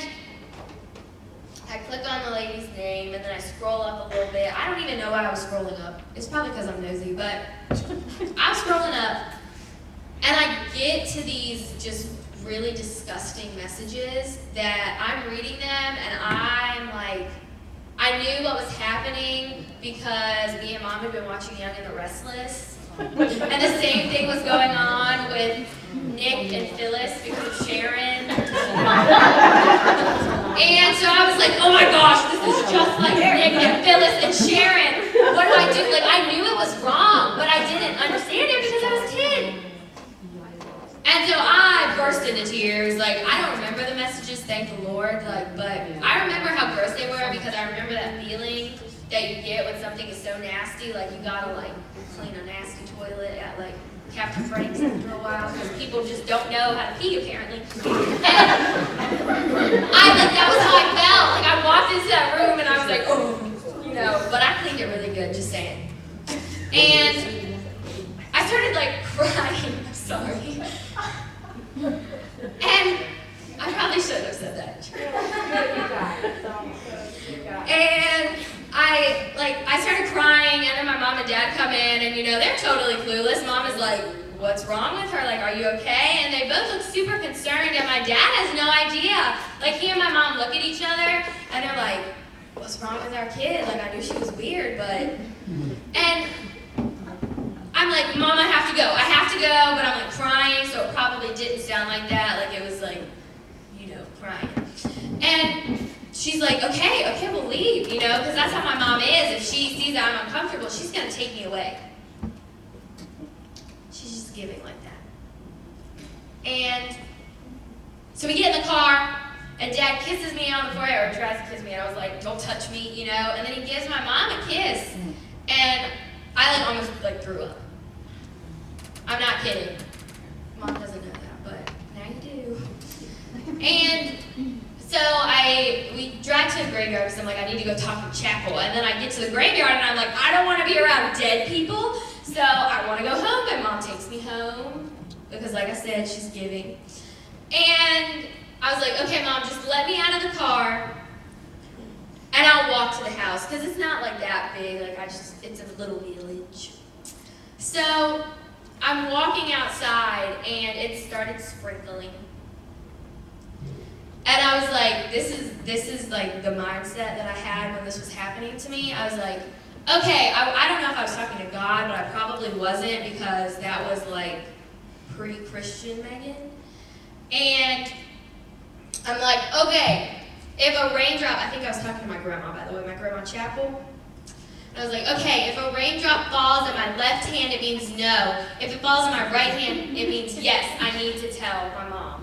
I click on the lady's name, and then I scroll up a little bit. I don't even know why I was scrolling up. It's probably because I'm nosy, but I was scrolling up, and I get to these just really disgusting messages that I'm reading them, and I'm like, I knew what was happening because me and Mom had been watching Young and the Restless. And the same thing was going on with Nick and Phyllis because of Sharon. And so I was like, oh my gosh, this is just like Nick and Phyllis and Sharon. What do I do? I knew it was wrong, but I didn't understand it because I was 10. And so I burst into tears. I don't remember the messages, thank the Lord, but I remember how gross they were because I remember that feeling that you get when something is so nasty, you gotta clean a nasty toilet at capture frames after a while because people just don't know how to pee apparently. And that was how I felt. Like I walked into that room and I was like, oh, you know, but I cleaned it really good, just saying. And I started like crying. I'm sorry. And I probably shouldn't have said that. And I started crying, and then my mom and dad come in, and you know, they're totally clueless. Mom is like, what's wrong with her? Like, are you okay? And they both look super concerned, and my dad has no idea. Like, he and my mom look at each other, and they're like, what's wrong with our kid? Like, I knew she was weird, but... And I'm like, Mom, I have to go. I have to go, but I'm like crying, so it probably didn't sound like that. Like, it was like, you know, crying. And she's like, okay, we'll leave, you know, because that's how my mom is. If she sees that I'm uncomfortable, she's going to take me away. She's just giving like that. And so we get in the car, and Dad kisses me on the forehead, or tries to kiss me, and I was like, don't touch me, you know, and then he gives my mom a kiss, and I like almost like threw up. I'm not kidding. Mom doesn't know that, but now you do. And so we drive to the graveyard because I'm like, I need to go talk to chapel. And then I get to the graveyard and I'm like, I don't want to be around dead people, so I want to go home. And Mom takes me home because, like I said, she's giving. And I was like, okay, Mom, just let me out of the car and I'll walk to the house because it's not like that big. Like it's a little village. So I'm walking outside and it started sprinkling. And I was like, this is like the mindset that I had when this was happening to me. I was like, okay, I don't know if I was talking to God, but I probably wasn't because that was like pre-Christian Megan. And I'm like, okay, if a raindrop, I think I was talking to my grandma, by the way, my grandma Chapel. And I was like, okay, if a raindrop falls in my left hand, it means no. If it falls in my right hand, it means yes, I need to tell my mom.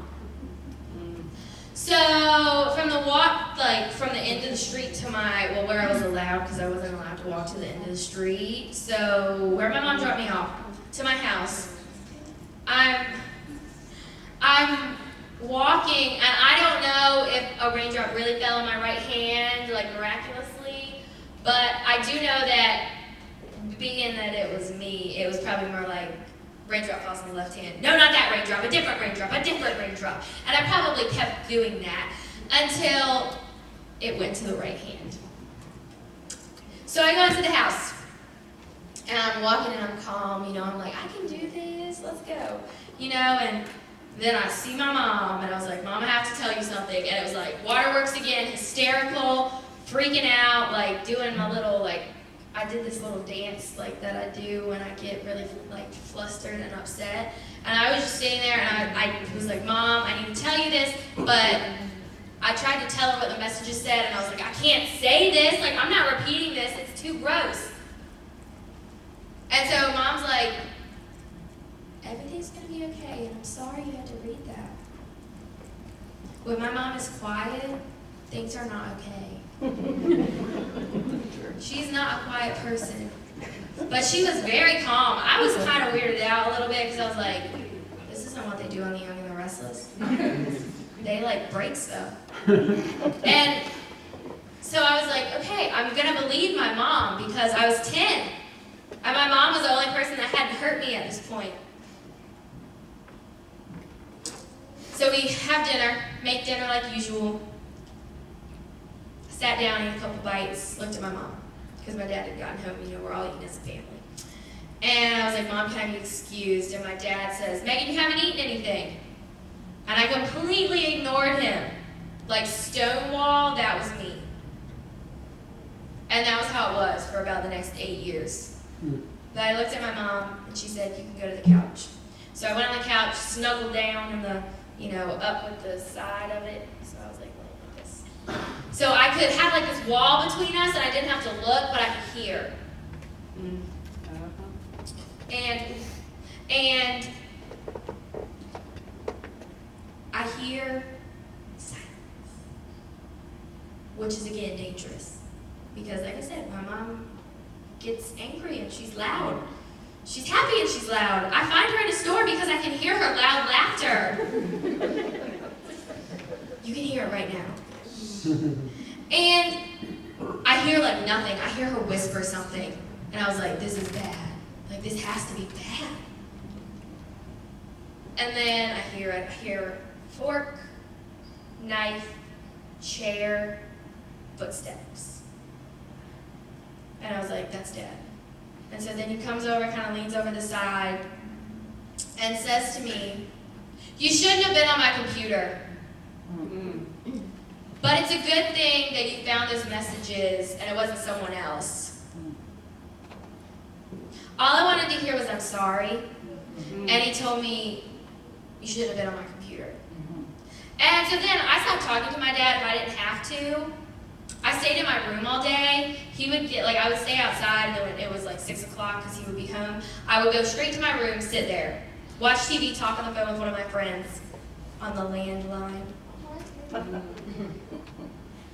So from the walk, like from the end of the street to where I was allowed, because I wasn't allowed to walk to the end of the street. So where my mom dropped me off to my house, I'm walking, and I don't know if a raindrop really fell in my right hand, like miraculously, but I do know that being that it was me, it was probably more like raindrop falls in the left hand. No, not that raindrop, a different raindrop, a different raindrop. And I probably kept doing that until it went to the right hand. So I go into the house, and I'm walking and I'm calm, you know, I'm like, I can do this, let's go. You know, and then I see my mom, and I was like, Mom, I have to tell you something. And it was like, waterworks again, hysterical, freaking out, like doing my little, like, I did this little dance like that I do when I get really like flustered and upset. And I was just sitting there and I was like, Mom, I need to tell you this, but I tried to tell her what the messages said and I was like, I can't say this, like I'm not repeating this, it's too gross. And so Mom's like, everything's gonna be okay, and I'm sorry you had to read that. When my mom is quiet, things are not okay. She's not a quiet person. But she was very calm. I was kind of weirded out a little bit because I was like, this isn't what they do on The Young and the Restless. They like break stuff. And so I was like, okay, I'm going to believe my mom because I was 10. And my mom was the only person that hadn't hurt me at this point. So we have dinner, make dinner like usual. Sat down, ate a couple bites, looked at my mom, because my dad had gotten home, you know, we're all eating as a family. And I was like, Mom, can I be excused? And my dad says, Megan, you haven't eaten anything. And I completely ignored him. Like Stonewall, that was me. And that was how it was for about the next 8 years. But I looked at my mom, and she said, you can go to the couch. So I went on the couch, snuggled down in the, you know, up with the side of it. So I was like this. So I could have like this wall between us, and I didn't have to look, but I could hear. And I hear silence, which is again dangerous, because like I said, my mom gets angry and she's loud. She's happy and she's loud. I find her in a store because I can hear her loud laughter. You can hear it right now. And I hear like nothing. I hear her whisper something. And I was like, this is bad. Like, this has to be bad. And then I hear it. I hear fork, knife, chair, footsteps. And I was like, that's Dad. And so then he comes over, kind of leans over the side, and says to me, you shouldn't have been on my computer. But it's a good thing that you found those messages and it wasn't someone else. All I wanted to hear was, I'm sorry. And he told me, you shouldn't have been on my computer. And so then I stopped talking to my dad if I didn't have to. I stayed in my room all day. He would get, like, I would stay outside, and then when it was like 6 o'clock because he would be home, I would go straight to my room, sit there, watch TV, talk on the phone with one of my friends on the landline.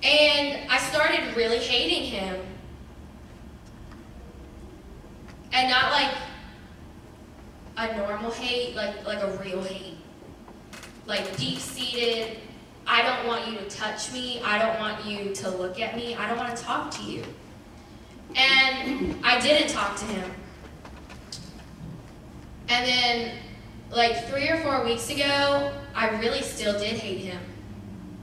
And I started really hating him. And not like a normal hate, like a real hate. Like deep-seated, I don't want you to touch me. I don't want you to look at me. I don't want to talk to you. And I didn't talk to him. And then, like 3 or 4 weeks ago, I really still did hate him.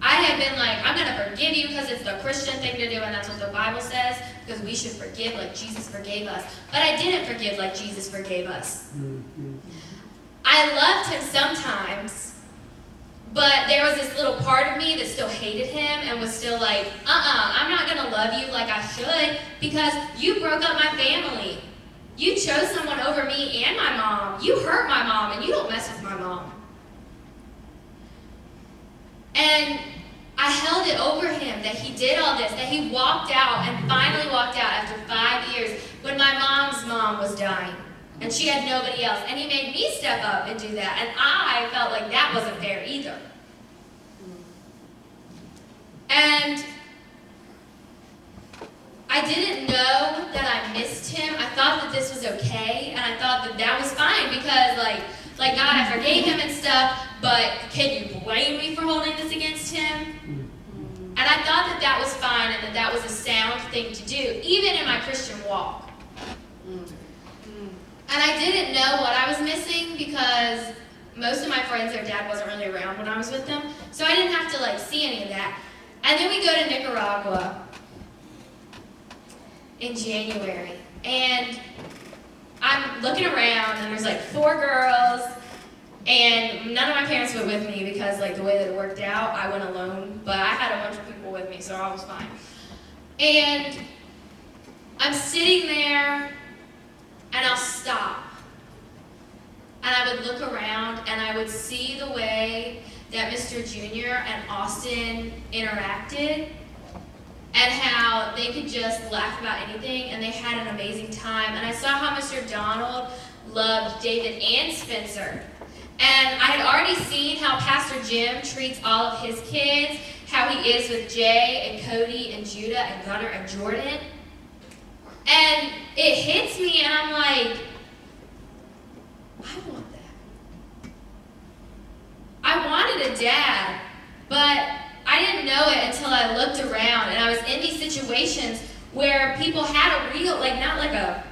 I had been like, I'm going to forgive you because it's the Christian thing to do and that's what the Bible says, because we should forgive like Jesus forgave us. But I didn't forgive like Jesus forgave us. I loved him sometimes. But there was this little part of me that still hated him and was still like, I'm not going to love you like I should because you broke up my family. You chose someone over me and my mom. You hurt my mom and you don't mess with my mom. And I held it over him that he did all this, that he walked out and finally walked out after 5 years when my mom's mom was dying. And she had nobody else. And he made me step up and do that. And I felt like that wasn't fair either. And I didn't know that I missed him. I thought that this was okay. And I thought that that was fine because, like God, I forgave him and stuff. But can you blame me for holding this against him? And I thought that that was fine and that that was a sound thing to do, even in my Christian walk. And I didn't know what I was missing because most of my friends, their dad wasn't really around when I was with them. So I didn't have to like see any of that. And then we go to Nicaragua in January. And I'm looking around and there's like 4 girls and none of my parents went with me because like the way that it worked out, I went alone. But I had a bunch of people with me, so I was fine. And I'm sitting there and I'll stop. And I would look around and I would see the way that Mr. Jr. and Austin interacted and how they could just laugh about anything and they had an amazing time. And I saw how Mr. Donald loved David and Spencer. And I had already seen how Pastor Jim treats all of his kids, how he is with Jay and Cody and Judah and Gunnar and Jordan. And it hits me and I'm like, I want that. I wanted a dad, but I didn't know it until I looked around and I was in these situations where people had a real, like not like a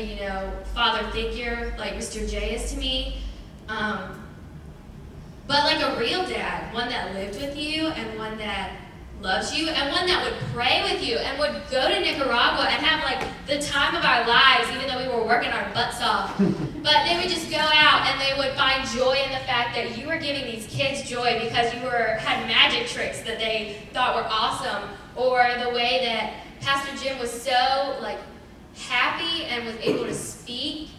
you know, father figure like Mr. J is to me, but like a real dad, one that lived with you and one that loves you and one that would pray with you and would go to Nicaragua and have like the time of our lives even though we were working our butts off. But they would just go out and they would find joy in the fact that you were giving these kids joy because you had magic tricks that they thought were awesome, or the way that Pastor Jim was so like happy and was able to speak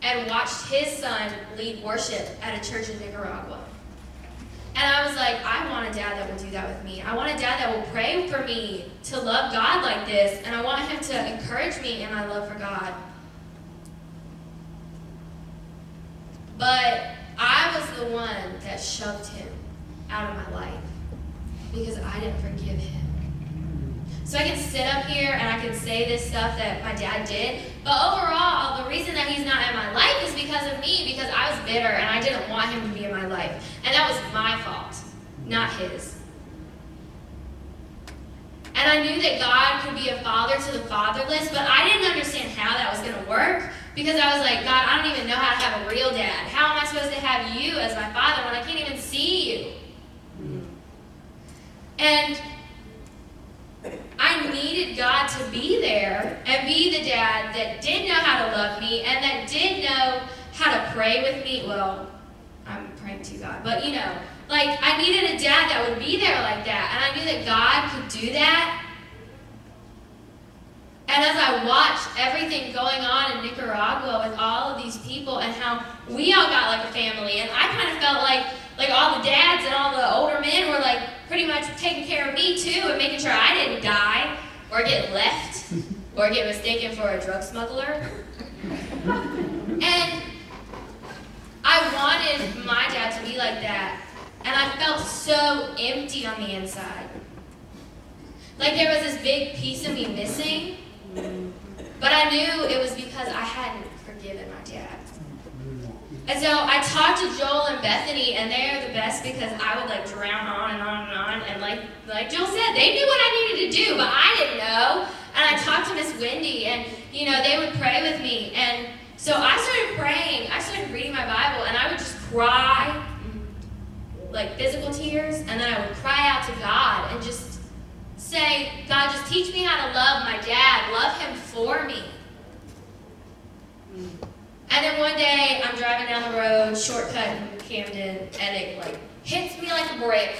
and watched his son lead worship at a church in Nicaragua. And I was like, I want a dad that will do that with me. I want a dad that will pray for me to love God like this, and I want him to encourage me in my love for God. But I was the one that shoved him out of my life because I didn't forgive him. So So I can sit up here and I can say this stuff that my dad did, but overall, the reason that he's not in my life is because of me, because I was bitter and I didn't want him to be in my life. And that was my fault, not his. And I knew that God could be a father to the fatherless, but I didn't understand how that was going to work, because I was like, God, I don't even know how to have a real dad. How am I supposed to have you as my father when I can't even see you? And I needed God to be there and be the dad that did know how to love me and that did know how to pray with me. Well, I'm praying to God, but you know, like I needed a dad that would be there like that, and I knew that God could do that. And as I watched everything going on in Nicaragua with all of these people and how we all got like a family, and I kind of felt like all the dads and all the older men were like pretty much taking care of me too and making sure I didn't die or get left or get mistaken for a drug smuggler. And I wanted my dad to be like that, and I felt so empty on the inside. Like there was this big piece of me missing, but I knew it was because I hadn't forgiven my dad. And so I talked to Joel and Bethany, and they are the best because I would like drown on and on and on. And like Joel said, they knew what I needed to do, but I didn't know. And I talked to Miss Wendy, and you know they would pray with me. And so I started praying. I started reading my Bible, and I would just cry, like physical tears, and then I would cry out to God and just say, God, just teach me how to love my dad, love him for me. And then one day, I'm driving down the road, shortcut in Camden, and it like hits me like a brick.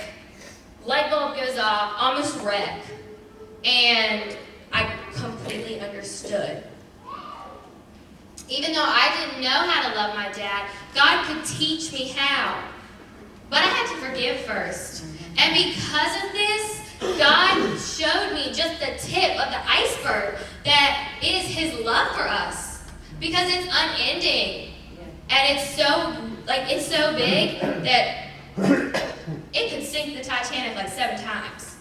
Light bulb goes off, almost wreck. And I completely understood. Even though I didn't know how to love my dad, God could teach me how. But I had to forgive first. And because of this, God showed me just the tip of the iceberg that is his love for us. Because it's unending, and it's so big that it could sink the Titanic like 7 times.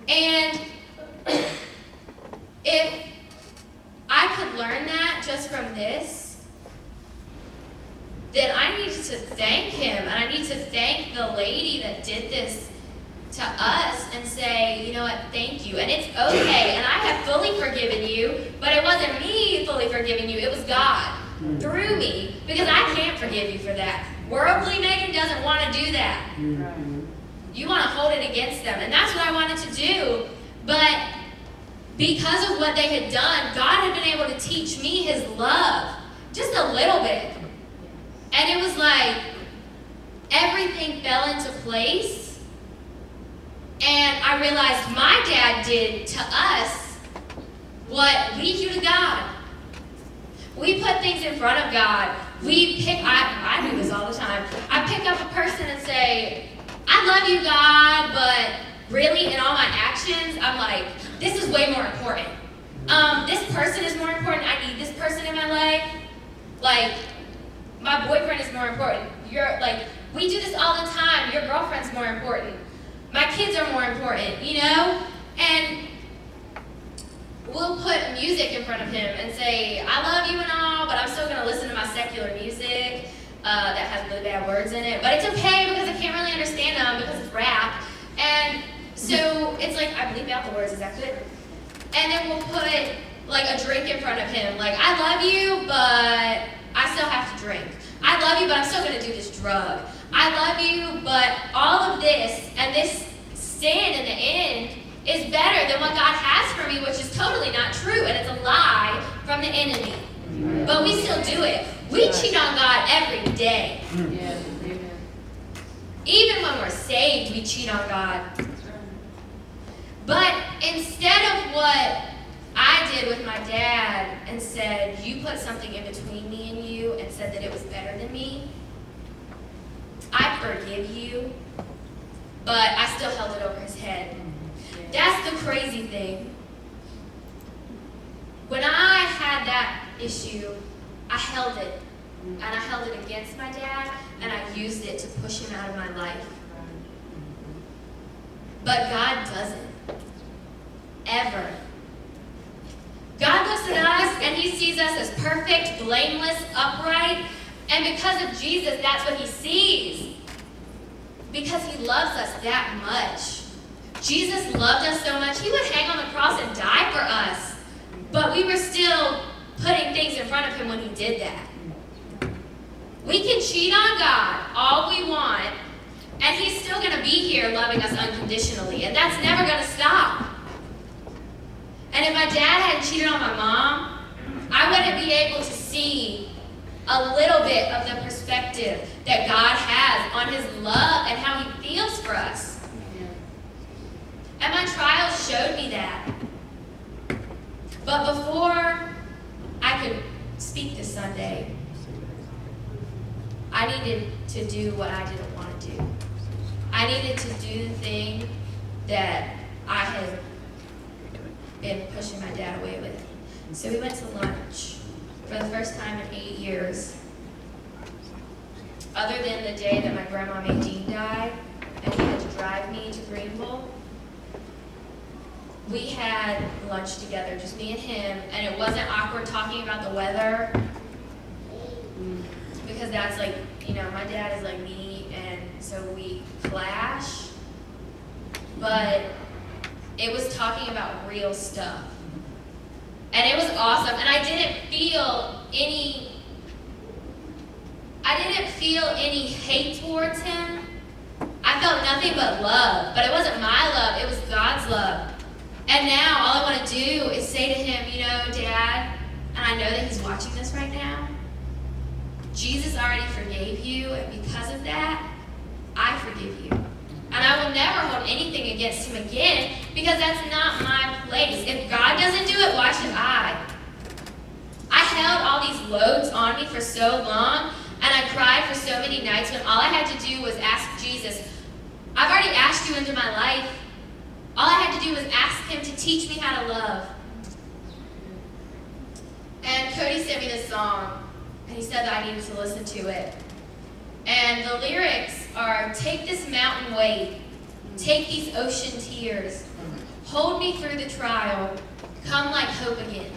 And if I could learn that just from this, then I needed to thank him, and I need to thank the lady that did this to us and say, you know what, thank you. And it's okay, and I have fully forgiven you, but it wasn't me fully forgiving you, it was God through me, because I can't forgive you for that. Worldly Megan doesn't want to do that. You want to hold it against them, and that's what I wanted to do. But because of what they had done, God had been able to teach me his love, just a little bit. And it was like everything fell into place. And I realized my dad did to us what we do to God. We put things in front of God. I do this all the time. I pick up a person and say, I love you, God, but really in all my actions, I'm like, this is way more important. This person is more important. I need this person in my life. Like, my boyfriend is more important. We do this all the time. Your girlfriend's more important. My kids are more important, you know? And we'll put music in front of him and say, I love you and all, but I'm still going to listen to my secular music that has really bad words in it. But it's okay because I can't really understand them because it's rap. And so it's like, I bleep out the words, is that good? And then we'll put like a drink in front of him. Like, I love you, but I still have to drink. I love you, but I'm still going to do this drug. I love you, but all of this and this sin in the end is better than what God has for me, which is totally not true, and it's a lie from the enemy. But we still do it. We cheat on God every day. Even when we're saved, we cheat on God. But instead of what I did with my dad and said, you put something in between me and you and said that it was better than me, I forgive you, but I still held it over his head. That's the crazy thing. When I had that issue, I held it. And I held it against my dad, and I used it to push him out of my life. But God doesn't. forever. God looks at us and he sees us as perfect, blameless, upright. And because of Jesus, that's what he sees. Because he loves us that much. Jesus loved us so much, he would hang on the cross and die for us. But we were still putting things in front of him when he did that. We can cheat on God all we want, and he's still going to be here loving us unconditionally. And that's never going to stop. And if my dad hadn't cheated on my mom, I wouldn't be able to see a little bit of the perspective that God has on his love and how he feels for us. And my trials showed me that. But before I could speak this Sunday, I needed to do what I didn't want to do. I needed to do the thing that I had been pushing my dad away with. So we went to lunch for the first time in 8 years. Other than the day that my grandma Nadine died, and he had to drive me to Greenville, we had lunch together, just me and him, and it wasn't awkward talking about the weather, because that's like, my dad is like me, and so we clash, but it was talking about real stuff. And it was awesome, and I didn't feel any hate towards him. I felt nothing but love, but it wasn't my love, it was God's love. And now all I want to do is say to him, Dad, and I know that he's watching this right now, Jesus already forgave you, and because of that, I forgive you. And I will never hold anything against him again, because that's not my place. If God doesn't do it, why should I? I held all these loads on me for so long, and I cried for so many nights when all I had to do was ask Jesus, I've already asked you into my life. All I had to do was ask him to teach me how to love. And Cody sent me this song, and he said that I needed to listen to it. And the lyrics are, take this mountain weight, take these ocean tears, hold me through the trial, come like hope again.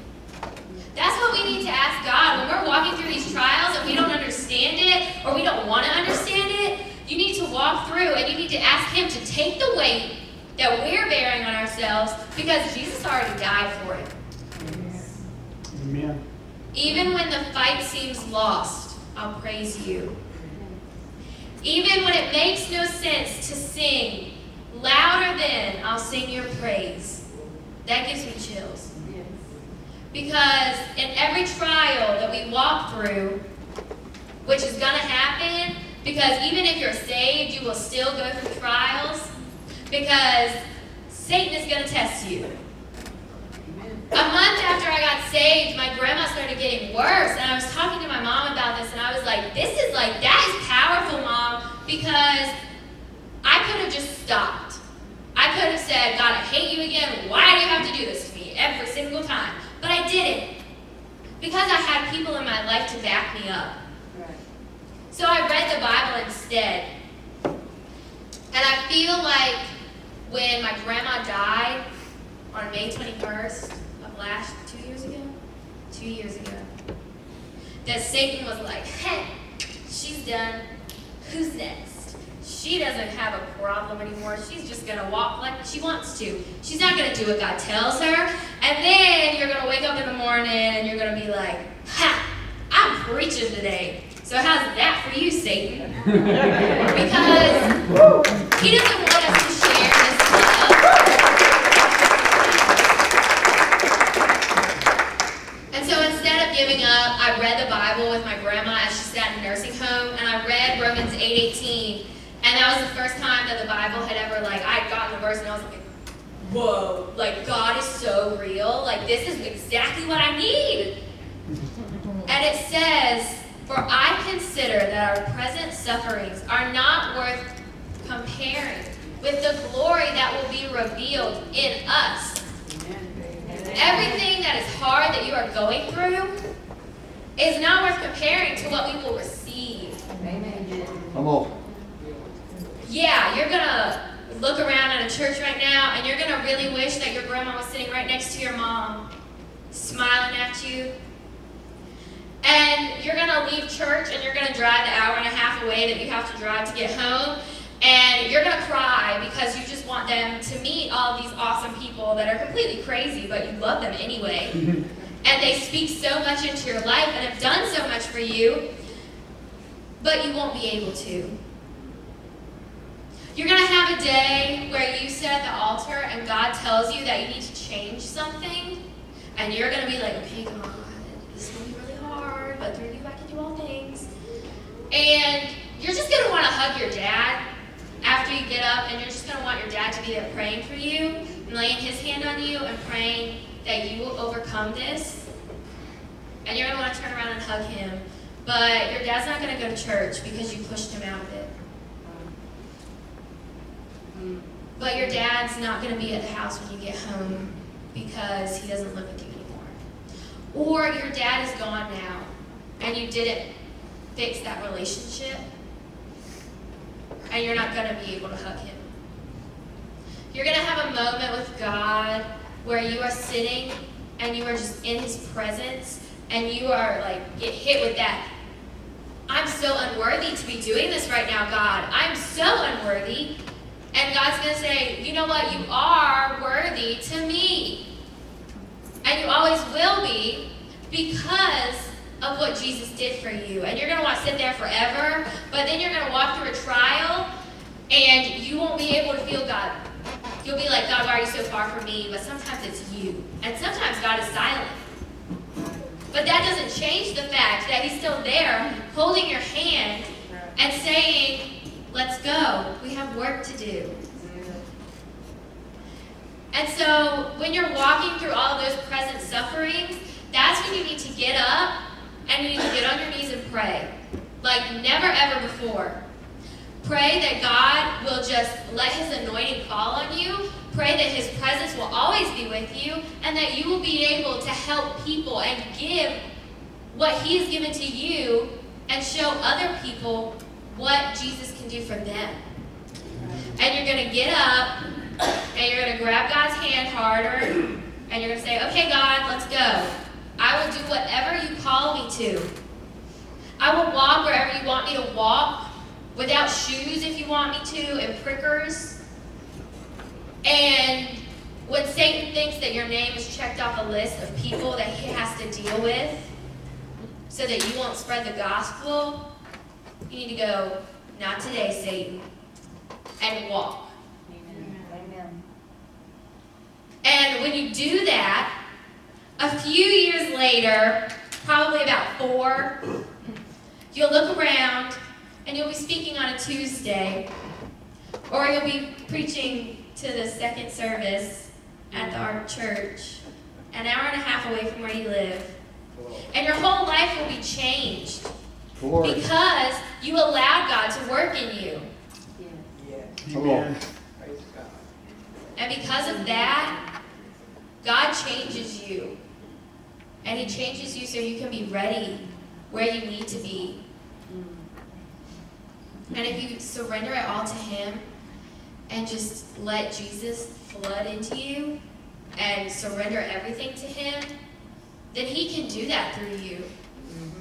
That's what we need to ask God. When we're walking through these trials and we don't understand it, or we don't want to understand it, you need to walk through and you need to ask him to take the weight that we're bearing on ourselves, because Jesus already died for it. Amen. Even when the fight seems lost, I'll praise you. Even when it makes no sense to sing, louder than I'll sing your praise. That gives me chills. Because in every trial that we walk through, which is going to happen, because even if you're saved, you will still go through trials, because Satan is going to test you. A month after I got saved, my grandma started getting worse, and I was talking to my mom about this, and I was like, that is powerful, Mom, because I could have just stopped. I could have said, God, I hate you again. Why do you have to do this to me every single time? But I didn't, because I had people in my life to back me up. So I read the Bible instead. And I feel like when my grandma died on May 21st of 2 years ago, that Satan was like, hey, she's done. Who's next? She doesn't have a problem anymore. She's just going to walk like she wants to. She's not going to do what God tells her. And then you're going to wake up in the morning and you're going to be like, ha, I'm preaching today. So how's that for you, Satan? Because he doesn't want us to share this love. And so instead of giving up, I read the Bible with my grandma as she sat in a nursing home, and I read Romans 8:18. And that was the first time that the Bible had ever, I'd gotten the verse and I was like, whoa, God is so real. This is exactly what I need. And it says, for I consider that our present sufferings are not worth comparing with the glory that will be revealed in us. Everything that is hard that you are going through is not worth comparing to what we will receive. Come on. Yeah, you're going to look around at at a church right now, and you're going to really wish that your grandma was sitting right next to your mom, smiling at you. And you're going to leave church, and you're going to drive the hour and a half away that you have to drive to get home, and you're going to cry because you just want them to meet all of these awesome people that are completely crazy, but you love them anyway. And they speak so much into your life and have done so much for you, but you won't be able to. You're going to have a day where you sit at the altar and God tells you that you need to change something, and you're going to be like, okay, God, this is going to be really hard, but through you I can do all things. And you're just going to want to hug your dad after you get up, and you're just going to want your dad to be there praying for you and laying his hand on you and praying that you will overcome this. And you're going to want to turn around and hug him, but your dad's not going to go to church because you pushed him out of it. But your dad's not going to be at the house when you get home because he doesn't live with you anymore. Or your dad is gone now and you didn't fix that relationship and you're not going to be able to hug him. You're going to have a moment with God where you are sitting and you are just in his presence and you are like, get hit with that. I'm so unworthy to be doing this right now, God. I'm so unworthy. And God's going to say, you know what? You are worthy to me. And you always will be because of what Jesus did for you. And you're going to want to sit there forever, but then you're going to walk through a trial and you won't be able to feel God. You'll be like, God, why are you so far from me? But sometimes it's you. And sometimes God is silent. But that doesn't change the fact that he's still there holding your hand and saying, let's go. We have work to do. And so when you're walking through all of those present sufferings, that's when you need to get up and you need to get on your knees and pray. Like never ever before. Pray that God will just let his anointing fall on you. Pray that his presence will always be with you and that you will be able to help people and give what he has given to you and show other people what Jesus can do for them. And you're going to get up and you're going to grab God's hand harder and you're going to say, okay, God, let's go. I will do whatever you call me to. I will walk wherever you want me to walk, without shoes if you want me to, and prickers. And when Satan thinks that your name is checked off a list of people that he has to deal with so that you won't spread the gospel, you need to go, not today, Satan, and walk. Amen. And when you do that, a few years later, probably about 4, you'll look around and you'll be speaking on a Tuesday, or you'll be preaching to the second service at our church, an hour and a half away from where you live. And your whole life will be changed because you allowed God to work in you. Amen. And because of that, God changes you. And he changes you so you can be ready where you need to be. And if you surrender it all to him and just let Jesus flood into you and surrender everything to him, then he can do that through you.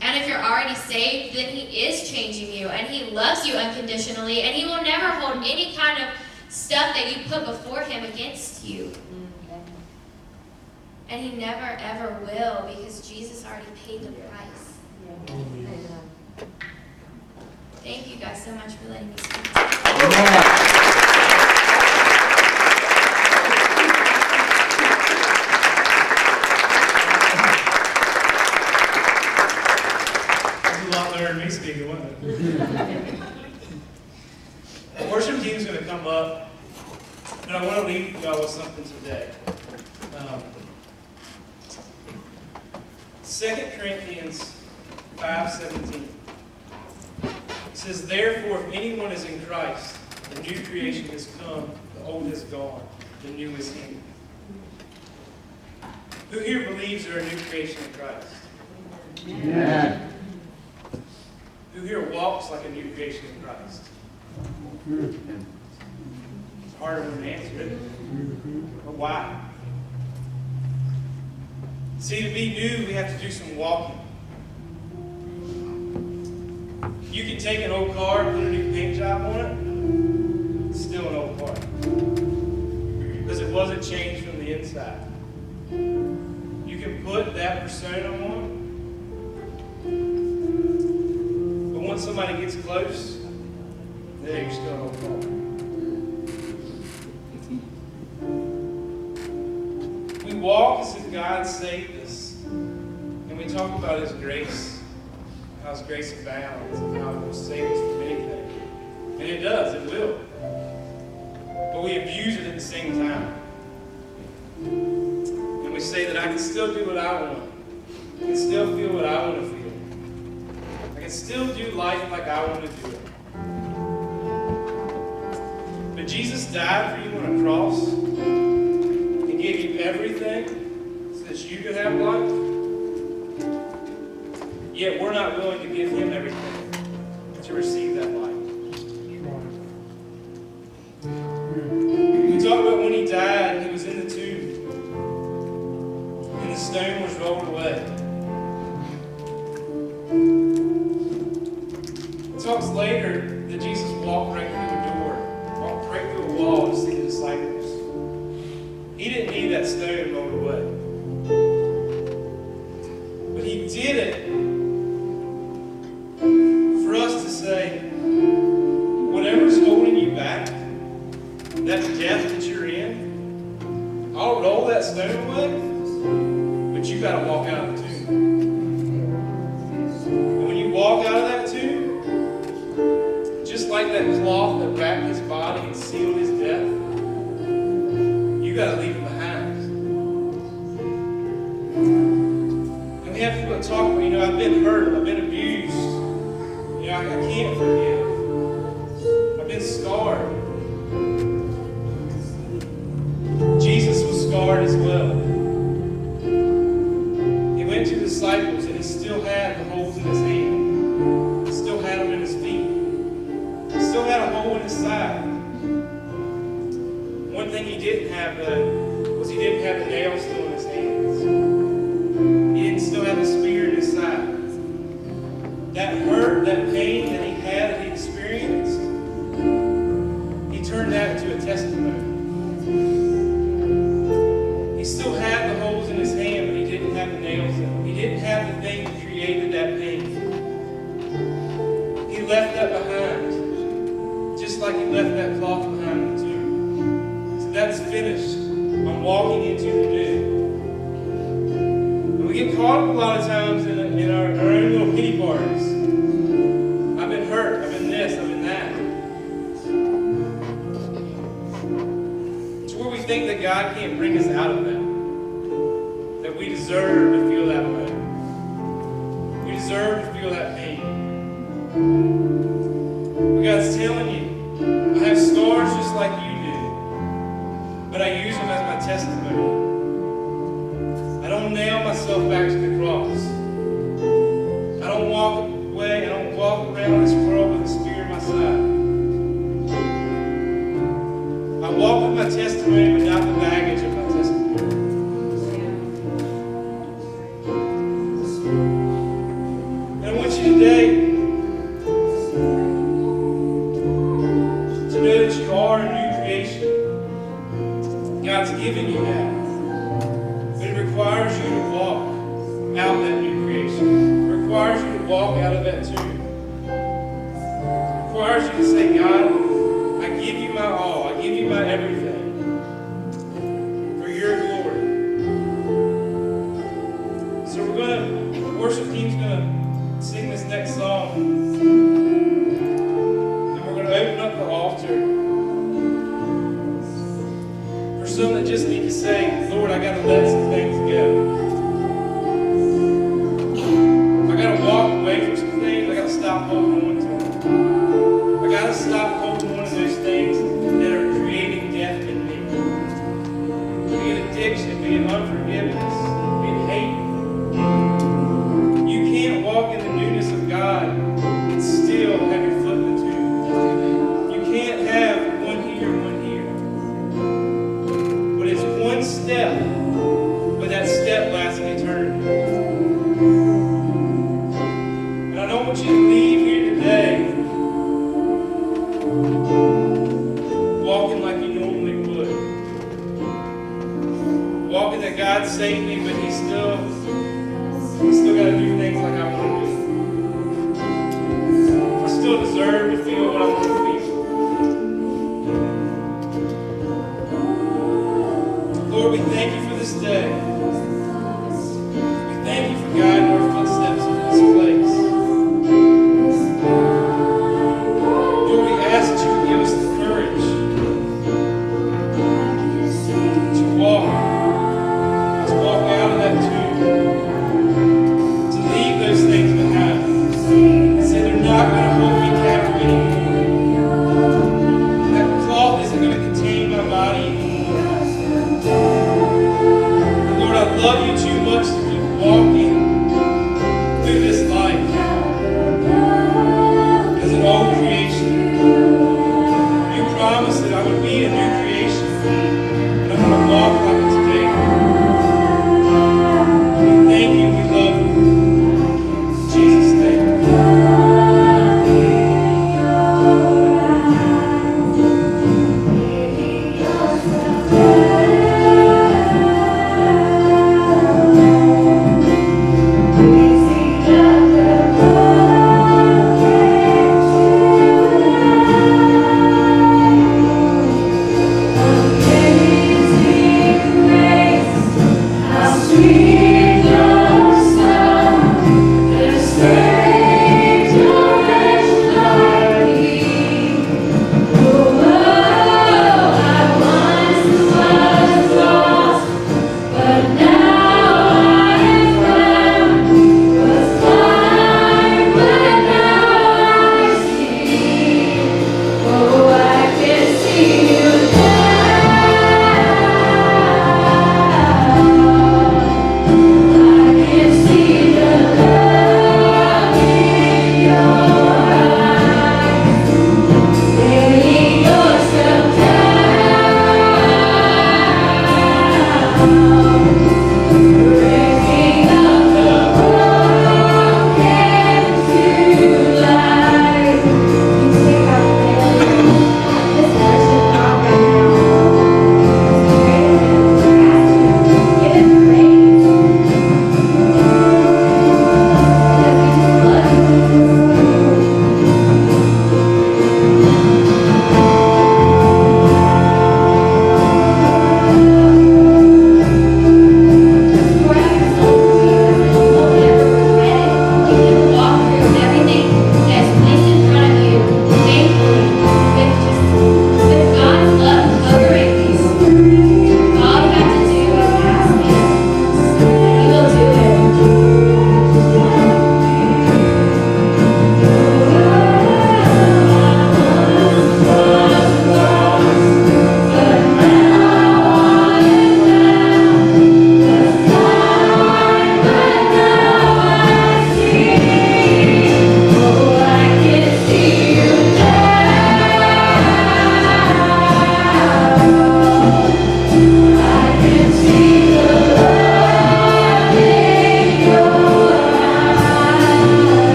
And if you're already saved, then he is changing you and he loves you unconditionally and he will never hold any kind of stuff that you put before him against you. And he never ever will because Jesus already paid the price. Thank you guys so much for letting me speak. Me speaking, wasn't it? The worship team's going to come up, and I want to leave y'all with something today. 2 Corinthians 5:17. It says, therefore, if anyone is in Christ, the new creation has come, the old is gone, the new is in. Who here believes they're a new creation in Christ? Amen. Who here walks like a new creation in Christ? It's a harder one to answer, isn't it? But why? See, to be new, we have to do some walking. You can take an old car and put a new paint job on it, it's still an old car. Because it wasn't changed from the inside. You can put that persona on, but once somebody gets close, then you're still an old car. We walk as if God saved us, and we talk about His grace, how His grace abounds, and how it will save us from anything. And it does, it will. But we abuse it at the same time. And we say that I can still do what I want. I can still feel what I want to feel. I can still do life like I want to do it. But Jesus died for you on a cross and gave you everything so that you could have life. Yet we're not willing to give Him everything to receive that life. We talk about when He died and He was in the tomb and the stone was rolled away. It talks later that Jesus walked right through the door, walked right through a wall to see the disciples. He didn't need that stone rolled away. But He did it for us to say, whatever's holding you back, that death that you're in, I'll roll that stone away, but you got to walk out of the tomb. And when you walk out of that tomb, just like that cloth that wrapped His body and sealed His death, you got to leave it behind. And we have people talk about, I've been hurt, I've been abused, I can't forgive. I've been scarred. Jesus was scarred as well. He went to the disciples and He still had the holes in His hand. He still had them in His feet. He still had a hole in His side. One thing He didn't have though was He didn't have the nails still in His hands. He didn't still have the spear in His side. That hurt, that pain that He had, that He experienced, He turned that into a testimony. He still had the holes in His hand, but He didn't have the nails in them. He didn't have the thing that created that pain. He left that behind, just like He left that cloth behind the tomb. So that's finished. I'm walking into the new. And we get caught up a lot of times in our own little pity parties. I've been hurt, I've been this, I've been that. It's where we think that God can't bring us out of that. That we deserve to feel that way. We deserve to feel that pain. But God's telling you, I have scars just like you do, but I use them as my testimony. I don't nail myself back to the cross. I don't walk away, I don't walk around this world with a spear in my side. I walk with my testimony, but not the baggage of my testimony. And I want you today to know that you are a new creation. God's given you that. But it requires you to walk out that new creation. It requires you to walk out of that tomb. It requires you to say, God, I give you my all. I give you my everything for your glory. So the worship team's going to sing this next song. And we're going to open up the altar for some that just need to say, Lord, I got to let some things go. I got to walk away from some things. I got to stop holding on to them. I got to stop holding on to those things that are creating death in me. Be it addiction, be it unforgiveness, be it hate. You can't walk in the newness of God and still have your foot in the tomb. You can't have one here, one here. saved me, but He's still got to do things like I want to do. I still deserve to feel what I want to feel. Lord, we thank you for this day. We thank you for guiding our footsteps in this place. Lord, we ask that you would give us the courage to walk out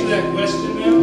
answer that question now?